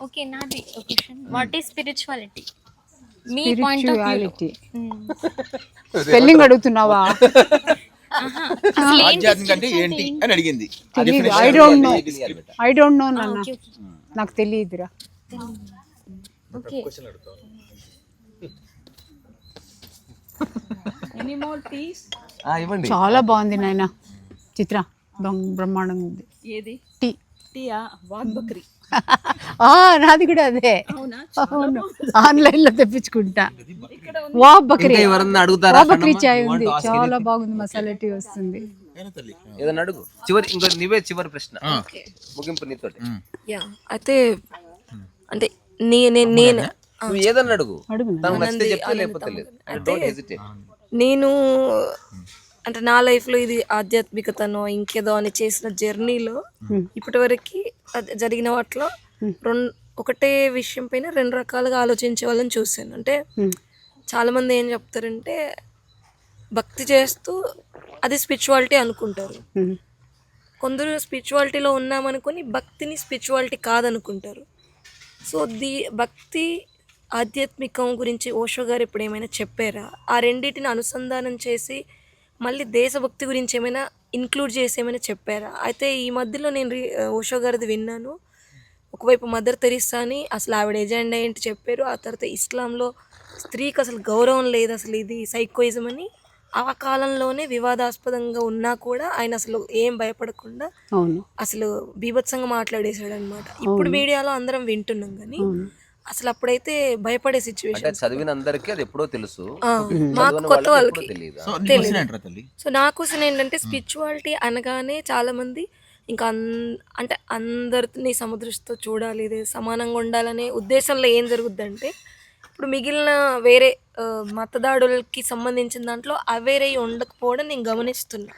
S3: ఓకే, నాది question. What is spirituality me point of view?
S2: Spelling అడుగుతున్నావా?
S4: ఆధ్యాత్మిక అంటే ఏంటి అని అడిగింది.
S2: ఐ డోంట్ నో నాన్న, నాకు తెలియదురా.
S3: ఓకే,
S2: చాలా బాగుంది నాయన చిత్ర, బ్రహ్మాండంగా ఉంది.
S6: ఏది?
S2: టీ.
S6: టీయా? వాగ్ బక్రీ.
S2: నాది కూడా అదే. అవును, ఆన్లైన్ లో తెప్పించుకుంటా. వాగ్ బక్రీ, వాగ్ బక్రీ చాయ్ ఉంది, చాలా బాగుంది. మసాలా టీ వస్తుంది.
S1: ఏదన్నా అడుగు. నువ్వే చివరి ప్రశ్న, ముగింపు నీతోటి.
S3: అయితే అంటే నేను
S1: ఏదన్నా అడుగు, లేకపోతే
S3: నేను అంటే నా లైఫ్లో ఇది ఆధ్యాత్మికతనో ఇంకేదో అని చేసిన జర్నీలో ఇప్పటివరకు జరిగిన వాటిలో ఒకటే విషయం పైన రెండు రకాలుగా ఆలోచించే వాళ్ళని చూశాను. అంటే చాలామంది ఏం చెప్తారంటే భక్తి చేస్తూ అది స్పిరిచువాలిటీ అనుకుంటారు. కొందరు స్పిరిచువాలిటీలో ఉన్నామనుకొని భక్తిని స్పిరిచువాలిటీ కాదనుకుంటారు. సో భక్తి ఆధ్యాత్మికం గురించి ఓషో గారు ఇప్పుడు ఏమైనా చెప్పారా? ఆ రెండింటిని అనుసంధానం చేసి
S10: మళ్ళీ దేశభక్తి గురించి ఏమైనా ఇంక్లూడ్ చేసి ఏమైనా చెప్పారా? అయితే ఈ మధ్యలో నేను ఓషో గారిది విన్నాను. ఒకవైపు మదర్ తెరిసా అని అసలు ఆవిడ ఎజెండా ఏంటి చెప్పారు. ఆ తర్వాత ఇస్లాంలో స్త్రీకి అసలు గౌరవం లేదు, అసలు ఇది సైకోయిజం అని ఆ కాలంలోనే వివాదాస్పదంగా ఉన్నా కూడా ఆయన అసలు ఏం భయపడకుండా
S2: అవును
S10: అసలు బీభత్సంగా మాట్లాడేశాడు అనమాట. ఇప్పుడు మీడియాలో అందరం వింటున్నాం కానీ అసలు అప్పుడైతే భయపడే
S1: అంటే
S10: సిచ్యువేషన్.
S1: చదివిన అందరికీ అది ఎప్పుడో తెలుసు,
S10: మాకు
S1: చదవని
S10: కొత్త
S1: వాళ్ళకి
S10: వాళ్ళకి
S1: ఎప్పుడో తెలియదు.
S4: సో నీకు వచ్చినట్రా తల్లి?
S10: సో నా క్వశ్చన్ ఏంటంటే స్పిరిచువాలిటీ అనగానే చాలామంది ఇంకా అంటే అందరిని సమదృష్టితో చూడాలి, ఇది సమానంగా ఉండాలనే ఉద్దేశంలో ఏం జరుగుద్దంటే ఇప్పుడు మిగిలిన వేరే మతదాడులకి సంబంధించిన దాంట్లో అవేరే ఉండకపోవడం నేను గమనిస్తున్నా.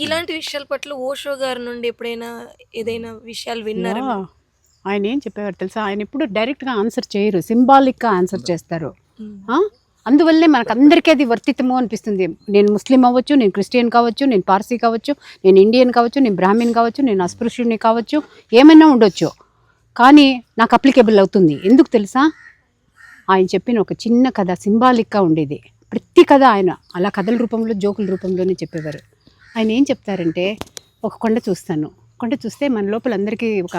S10: ఇలాంటి విషయాల పట్ల ఓషో గారి నుండి ఎప్పుడైనా ఏదైనా విషయాలు విన్నారా?
S2: ఆయన ఏం చెప్పేవారు తెలుసా, ఆయన ఎప్పుడు డైరెక్ట్గా ఆన్సర్ చేయరు, సింబాలిక్గా ఆన్సర్ చేస్తారు. అందువల్లే మనకు అందరికీ అది వర్తితము అనిపిస్తుంది. నేను ముస్లిం అవ్వచ్చు, నేను క్రిస్టియన్ కావచ్చు, నేను పార్సీ కావచ్చు, నేను ఇండియన్ కావచ్చు, నేను బ్రాహ్మణ్ కావచ్చు, నేను అస్పృశ్యుని కావచ్చు, ఏమైనా ఉండొచ్చు, కానీ నాకు అప్లికేబుల్ అవుతుంది. ఎందుకు తెలుసా, ఆయన చెప్పిన ఒక చిన్న కథ సింబాలిక్గా ఉండేది. ప్రతి కథ ఆయన అలా కథల రూపంలో జోకుల రూపంలోనే చెప్పేవారు. ఆయన ఏం చెప్తారంటే, ఒక కొండ చూస్తాను, కొండ చూస్తే మన లోపల అందరికీ ఒక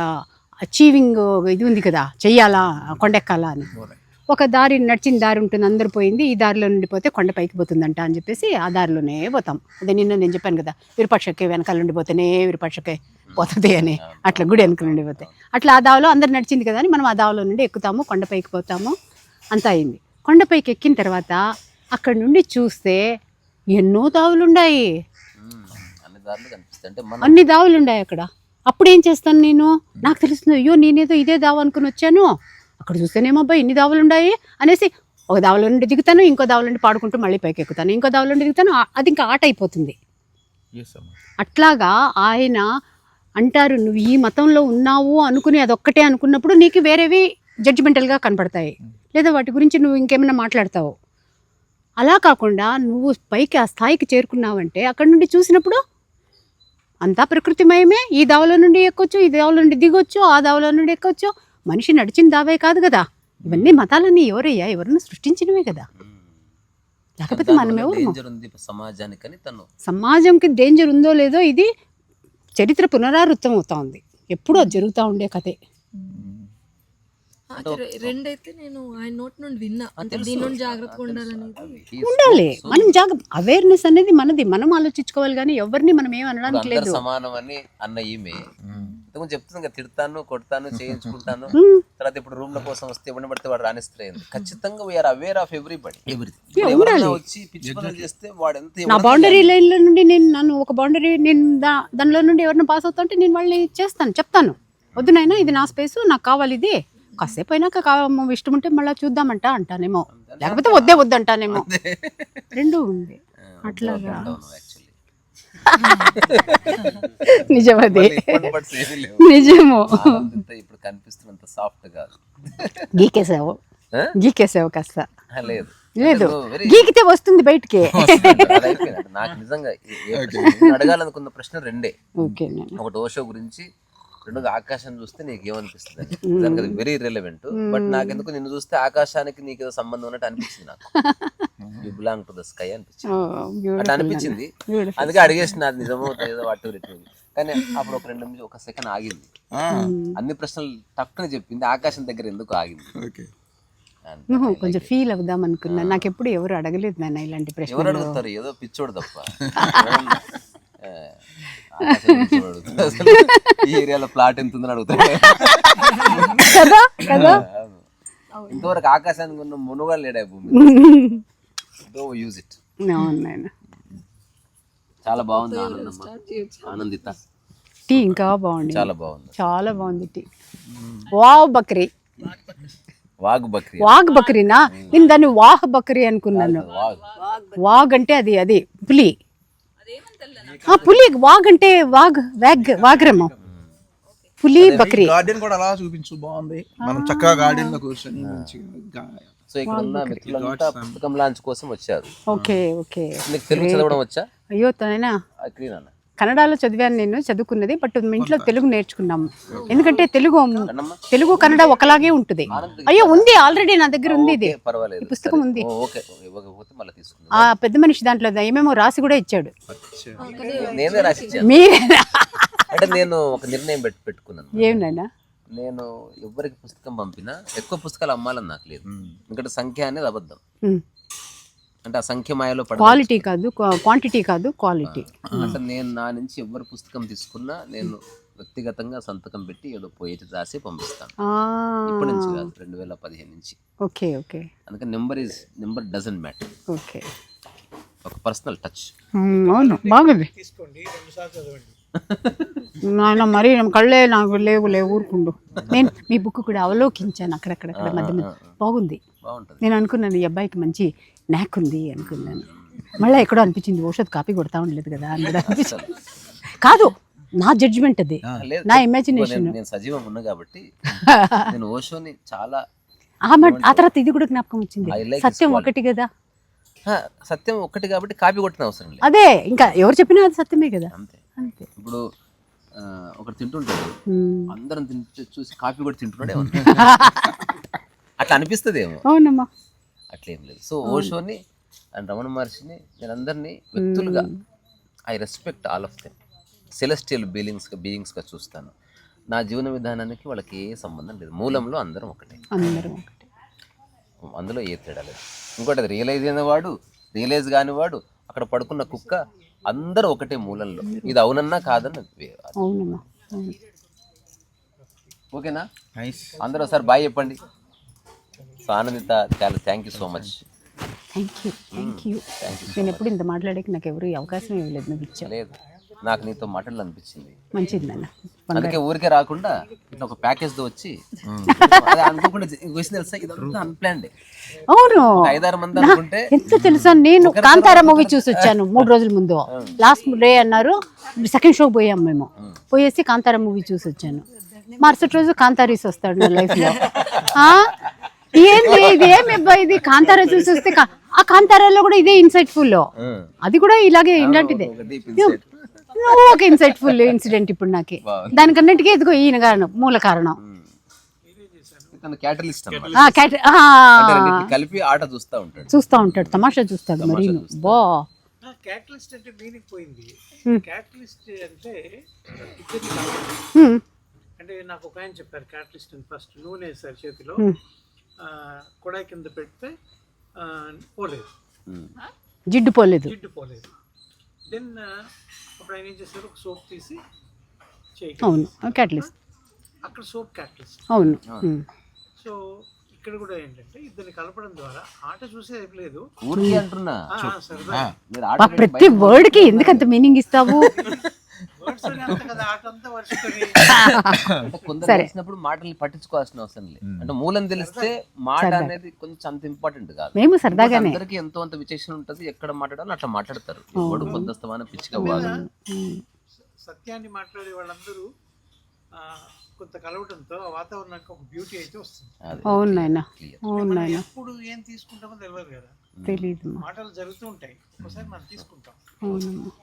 S2: అచీవింగ్ ఇది ఉంది కదా, చెయ్యాలా కొండ ఎక్కాలా అని. ఒక దారి నడిచిన దారి ఉంటుంది, అందరు పోయింది, ఈ దారిలో నుండి పోతే కొండ పైకి పోతుందంట అని చెప్పేసి ఆ దారిలోనే పోతాం. అదే నిన్న నేను చెప్పాను కదా, విరూపాక్షకే వెనకాల నుండి పోతేనే విరూపాక్షకే పోతుంది అని, అట్లా గుడి వెనక నుండి పోతే అట్లా ఆ దావలో అందరు నడిచింది కదా అని మనం ఆ దావలో నుండి ఎక్కుతాము, కొండపైకి పోతాము, అంతా అయింది. కొండపైకి ఎక్కిన తర్వాత అక్కడ నుండి చూస్తే ఎన్నో దావులు ఉన్నాయి, అన్ని దావులు ఉన్నాయి అక్కడ. అప్పుడు ఏం చేస్తాను నేను, నాకు తెలుస్తుంది అయ్యో నేనేదో ఇదే దావ అనుకుని వచ్చాను, అక్కడ చూస్తేనేమో అబ్బాయి ఇన్ని దావులు ఉన్నాయి అనేసి ఒక దావలో నుండి దిగుతాను, ఇంకో దావలో నుండి పాడుకుంటూ మళ్ళీ పైకి ఎక్కుతాను, ఇంకో దావలో నుండి దిగుతాను, అది ఇంకా ఆట అయిపోతుంది. అట్లాగా ఆయన అంటారు, నువ్వు ఈ మతంలో ఉన్నావు అనుకుని అదొక్కటే అనుకున్నప్పుడు నీకు వేరేవి జడ్జిమెంటల్గా కనపడతాయి, లేదా వాటి గురించి నువ్వు ఇంకేమైనా మాట్లాడతావు. అలా కాకుండా నువ్వు పైకి ఆ స్థాయికి చేరుకున్నావంటే అక్కడ నుండి చూసినప్పుడు అంతా ప్రకృతిమయమే, ఈ దావలో నుండి ఎక్కొచ్చు, ఈ దావలో నుండి దిగొచ్చు, ఆ దావలో నుండి ఎక్కొచ్చు. మనిషి నడిచిన దావే కాదు కదా, ఇవన్నీ మతాలన్నీ ఎవరయ్యా, ఎవరిని సృష్టించినవే కదా. లేకపోతే మనం ఎవరు, సమాజంకి డేంజర్ ఉందో లేదో ఇది చరిత్ర పునరావృతం అవుతా ఉంది, ఎప్పుడూ జరుగుతూ ఉండే కథే.
S10: రెండైతే నేను ఆయన నోటి నుండి విన్నా, అంటే దీని నుండి జాగ్రత్తగా ఉండాలనేది
S2: ఉండాలి. మనం అవేర్నెస్ అనేది మనది, మనం ఆలోచించుకోవాలి, కానీ ఎవరిని మనం ఏం అనడానికి లేదు.
S1: సమానం అని అన్న ఈమె చెప్తుంది కదా, తిడతాను, కొడతాను, చేయించుకుంటాను, తర్వాత ఇప్పుడు రూమ్ల కోసం వస్తే ఎవరిని పడితే వాడు రాణిస్తారు. ఖచ్చితంగా వీఆర్ అవేర్ ఆఫ్ ఎవ్రీబడి. వచ్చి పిచ్చి పనులు చేస్తే వాడు ఎంత,
S2: నా బౌండరీ లైన్లో నుండి నన్ను ఒక బౌండరీ, నేను దానిలో నుండి ఎవరిని పాస్ అవుతా ఉంటే నేను వాళ్ళని చేస్తాను, చెప్తాను, వద్దు నాయనా ఇది నా స్పేసు, నాకు కావాలి ఇది, కాసేపు అయినాక ఇష్టం ఉంటే మళ్ళీ చూద్దామంట అంటానేమో, లేకపోతే వద్దే వద్దంటానేమో, రెండు ఉంది అట్లాగా. నిజమది, నిజము.
S1: ఇప్పుడు కనిపిస్తున్నంత సాఫ్ట్ కాదు,
S2: గీకేసావు కాస్త.
S1: లేదు
S2: లేదు, గీకితే వస్తుంది బయటికి.
S1: నాకు నిజంగా అడగాలనుకున్న ప్రశ్న రెండే, ఒకటి ఓషో గురించి, రెండోది ఆకాశం చూస్తే నీకు ఏమనిపిస్తుంది. దానికి అది వెరీ రిలవెంట్. బట్ నాకెందుకు నిన్ను చూస్తే ఆకాశానికి నీకు ఏదో సంబంధం ఉన్నట్టు అనిపించింది. నాకు you belong to the sky అనిపించింది, అట్లా అనిపించింది. అందుకే అడిగేసిన అది నిజమో ఏదో వాటి రిటర్న్. కానీ అప్పుడు ఒక 2 నిమిషాలు ఒక సెకండ్ ఆగింది, అన్ని ప్రశ్నలు టక్కున చెప్పింది, ఆకాశం దగ్గర ఎందుకు ఆగింది.
S2: కొంచెం ఫీల్ అవుదాం అనుకున్నా, నాకు ఎప్పుడు ఎవరు అడగలేదు నాన్న ఇలాంటి ప్రశ్న.
S1: ఎవరు అడుగుతారు, ఏదో పిచ్చోడు తప్ప. ఈ ఏరియాలో ప్లాట్ ఎంత ఉందని అడుగుతాడు
S2: కదా.
S1: ఇంతవరకు ఆకాశానికి ఉన్న మునుగా లేడా భూమి. Use it. చాలా బాగుంది ఆనందిత.
S2: టీ ఇంకా బాగుంది,
S1: చాలా బాగుంది,
S2: చాలా బాగుంది టీ. వావ్ బక్రీ, వాగ్ బక్రీనా, నేను దాన్ని వాహ్ బక్రీ అనుకున్నాను. వాగ్ అంటే అది పులి, పులి. వాగ్ అంటే వాగ్రమో, పులి బక్రీ.
S4: గార్డెన్ కూడా అలా చూపించు, బాగుంది. మనం చక్కగా గార్డెన్ లో కూర్చొని మంచిగా.
S1: సో ఇక్కడ ఉన్న మిత్రులంతా పుస్తకం లాంచ్ కోసం వచ్చారు.
S2: Okay okay.
S1: నీకు తెలుగు చదవడం వచ్చా?
S2: అయ్యో తనైనా కన్నడలో చదివాను నేను, చదువుకున్నది. బట్ ఇంట్లో తెలుగు నేర్చుకున్నాము. ఎందుకంటే తెలుగు కన్నడ ఒకలాగే ఉంటుంది. అయ్యో ఉంది, ఆల్రెడీ నా దగ్గర ఉంది ఇది,
S1: పర్వాలేదు,
S2: ఈ పుస్తకం ఉంది.
S1: ఓకే, ఇవ్వకపోతే మళ్ళీ తీసుకుందాం.
S2: ఆ పెద్ద మనిషి దాంట్లో ఏమేమో రాసి కూడా ఇచ్చాడు.
S1: నేనే రాసిచ్చాను.
S2: మీరే
S1: అంటే నేను ఒక నిర్ణయం పెట్టుకున్నాను.
S2: ఏమినైనా
S1: నేను ఎవరికి పుస్తకం పంపినా ఎక్కువ పుస్తకాలు అమ్మాలని నాకు లేదు. ఎందుకంటే సంఖ్య అనేది అబద్ధం. అంటే ఆ సంఖ్య మాయలో
S2: క్వాలిటీ కాదు, క్వాంటిటీ కాదు, క్వాలిటీ.
S1: అంటే నేను నా నుంచి ఎవరు పుస్తకం తీసుకున్నా నేను వ్యక్తిగతంగా సంతకం పెట్టి ఏదో పోయేది రాసి పంపిస్తాను. ఇప్పటి నుంచి కాదు, 2015 నుంచి.
S2: Okay okay.
S1: అందుకని నెంబర్ డజంట్ మ్యాటర్.
S2: ఓకే,
S1: ఒక పర్సనల్ టచ్.
S2: అవును, బాగుంది.
S5: తీసుకోండి, 2 సార్లు చదవండి.
S2: నాయన మరీ కళ్ళే నాకు లేవు ఊరుకుండు. నేను మీ బుక్ కూడా అవలోకించాను అక్కడక్కడ మధ్య మధ్య. బాగుంది. నేను అనుకున్నాను ఈ అబ్బాయికి మంచి న్యాక్ ఉంది అనుకున్నాను. మళ్ళీ ఎక్కడో అనిపించింది ఔషధ్ కాపీ కొడతా ఉండలేదు కదా అని కూడా అనిపించింది. కాదు, నా జడ్జిమెంట్ అది, నా ఇమాజినేషన్.
S1: నేను సజీవం ఉన్నా కాబట్టి నేను ఓషోని చాలా.
S2: ఆ తర్వాత ఇది కూడా జ్ఞాపకం వచ్చింది, సత్యం ఒకటి కదా.
S1: సత్యం ఒక్కటి కాబట్టి కాపీ కొట్టిన అవసరం లేదు.
S2: అదే, ఇంకా ఎవరు చెప్పినా అది సత్యమే కదా.
S1: అంతే. ఇప్పుడు ఒకటి తింటుంటాడు, అందరం చూసి కాపీ కూడా తింటున్నాడే అట్లా అనిపిస్తుంది ఏమో.
S2: అవునమ్మా,
S1: అట్లేం లేదు. సో ఓషోని అండ్ రమణ మహర్షిని నేను అందరినీ వ్యక్తులుగా I respect all of them. Celestial బీయింగ్స్గా చూస్తాను. నా జీవన విధానానికి వాళ్ళకి ఏ సంబంధం లేదు. మూలంలో అందరం ఒకటే, అందులో ఏ తేడా లేదు. ఇంకోటి, అది రియలైజ్ అయినవాడు, రియలైజ్ కానివాడు, అక్కడ పడుకున్న కుక్క, అందరూ ఒకటే మూలంలో. ఇది అవునన్నా కాదన్న. ఓకేనా? అందరూ ఒకసారి బాయ్ చెప్పండి. సో ఆనందిత, చాలా thank you so much.
S2: Thank you. నేను ఎప్పుడు ఇంత మాట్లాడేకి నాకు ఎవరు అవకాశం ఇవ్వలేదు, నువ్వు ఇచ్చావు.
S1: లేదు, నాకు నీతో మాట్లాడాలనిపించింది.
S2: మంచిది నాన్న.
S1: అందుకే ఊరికే రాకుండా ఇట్లా ఒక ప్యాకేజ్తో వచ్చి అనుకోకుండా తెలుసా, ఇదంతా అన్ప్లాన్డ్.
S2: అవును,
S1: 5-6 మంది అనుకుంటే
S2: ఎంత తెలుసా. నేను కాంతారా మూవీ చూసి వచ్చాను 3 రోజుల ముందు. లాస్ట్ డే అన్నారు, సెకండ్ షోకి పోయాం మేము. పోయేసి కాంతారా మూవీ చూసి వచ్చాను. మరుసటి రోజు కాంతారీస్ వస్తాడు నా లైఫ్ లో. ఏంది ఇది, ఇది కాంతారా చూసి వస్తే ఆ కాంతారాలో కూడా ఇదే ఇన్సైట్ఫుల్, అది కూడా ఇలాగే ఇలాంటిదే. ఒక ఇన్సైట్ఫుల్ ఇన్సిడెంట్ ఇప్పుడు నాకు, దానికన్నిటికీ ఎదుగో ఈయన కారణం, మూల కారణం.
S1: కలిపి ఆట
S2: చూస్తా ఉంటాడు, తమాషా చూస్తాడు. మరి బా
S5: క్యాటలిస్ట్ అంటే మీనింగ్ పోయింది. క్యాటలిస్ట్ అంటే అంటే నాకు ఒక ఆయన చెప్పారు క్యాటలిస్ట్ అని. ఫస్ట్ నూనె సార్ చేతిలో కొడాయి కింద పెడితే పోలేదు,
S2: జిడ్డు పోలేదు.
S5: దెన్ అప్పుడు ఆయన ఏం చేశారు, ఒక సోప్ తీసి చేయి.
S2: అవును, క్యాటలిస్ట్.
S5: అక్కడ సోప్ క్యాటలిస్ట్.
S2: అవును.
S5: సో ఇక్కడ కూడా ఏంటంటే ఇద్దరిని కలపడం ద్వారా ఆట చూసే లేదు.
S2: ప్రతి వర్డ్ కి ఎందుకంత మీనింగ్ ఇస్తావు?
S1: కొందరు మాటలు పట్టించుకోవాల్సిన అవసరం లేదు. అంటే మూలం తెలిస్తే మాట అనేది కొంచెం అంత ఇంపార్టెంట్ కాదు.
S2: మేము సరదాగానే,
S1: అందరికి ఎంతో అంత విచక్షణ ఉంటది, ఎక్కడ మాట్లాడాలో అట్లా మాట్లాడతారు. ఎవడు పొద్దుస్తమాన పిచ్చిగా వాడు.
S5: సత్యాన్ని మాట్లాడే వాళ్ళందరూ కొంత కలవడంతో ఆ వాతావరణానికి ఒక బ్యూటీ అయితే వస్తుంది.
S2: అవును నాయన, అవును నాయన.
S5: ఎప్పుడు ఏం తీసుకుంటామో తెలియదు కదా,
S2: తెలీదు.
S5: మాటలు జరుగుతూ ఉంటాయి, ఒకసారి మనం తీసుకుంటాం.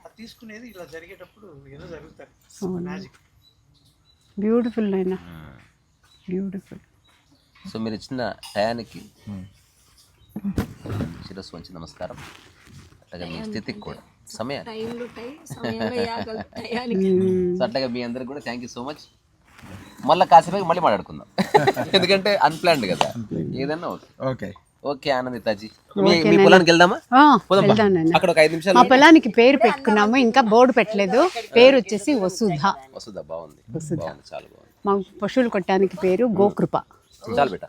S5: అది తీసుకునేది ఇలా జరిగేటప్పుడు ఏదో జరుగుతాయి, మ్యాజిక్.
S2: బ్యూటిఫుల్ నాయన, బ్యూటిఫుల్.
S1: సో మీరు ఇచ్చిన టయానికి శిరస్సు వంచి నమస్కారం. అట్లాగే మీ స్థితికి కూడా, సమయాన్ని. సో అట్లాగే మీ అందరికి కూడా థ్యాంక్ యూ సో మచ్. మళ్ళీ కాసేపు మళ్ళీ మాట్లాడుకుందాం, ఎందుకంటే అన్ప్లాన్డ్ కదా ఏదన్నా. ఓకే ఓకే ఆనందితాజీ, మీ పొలానికి వెళ్దామా? అక్కడ ఒక 5 నిమిషాలు.
S2: మా పొలానికి పేరు పెట్టుకున్నాము, ఇంకా బోర్డు పెట్టలేదు. పేరు వచ్చేసి వసుధ.
S1: బాగుంది, చాలా బాగుంది.
S2: మా పశువులు కొట్టడానికి పేరు గోకృప.
S1: చాలు బేటా.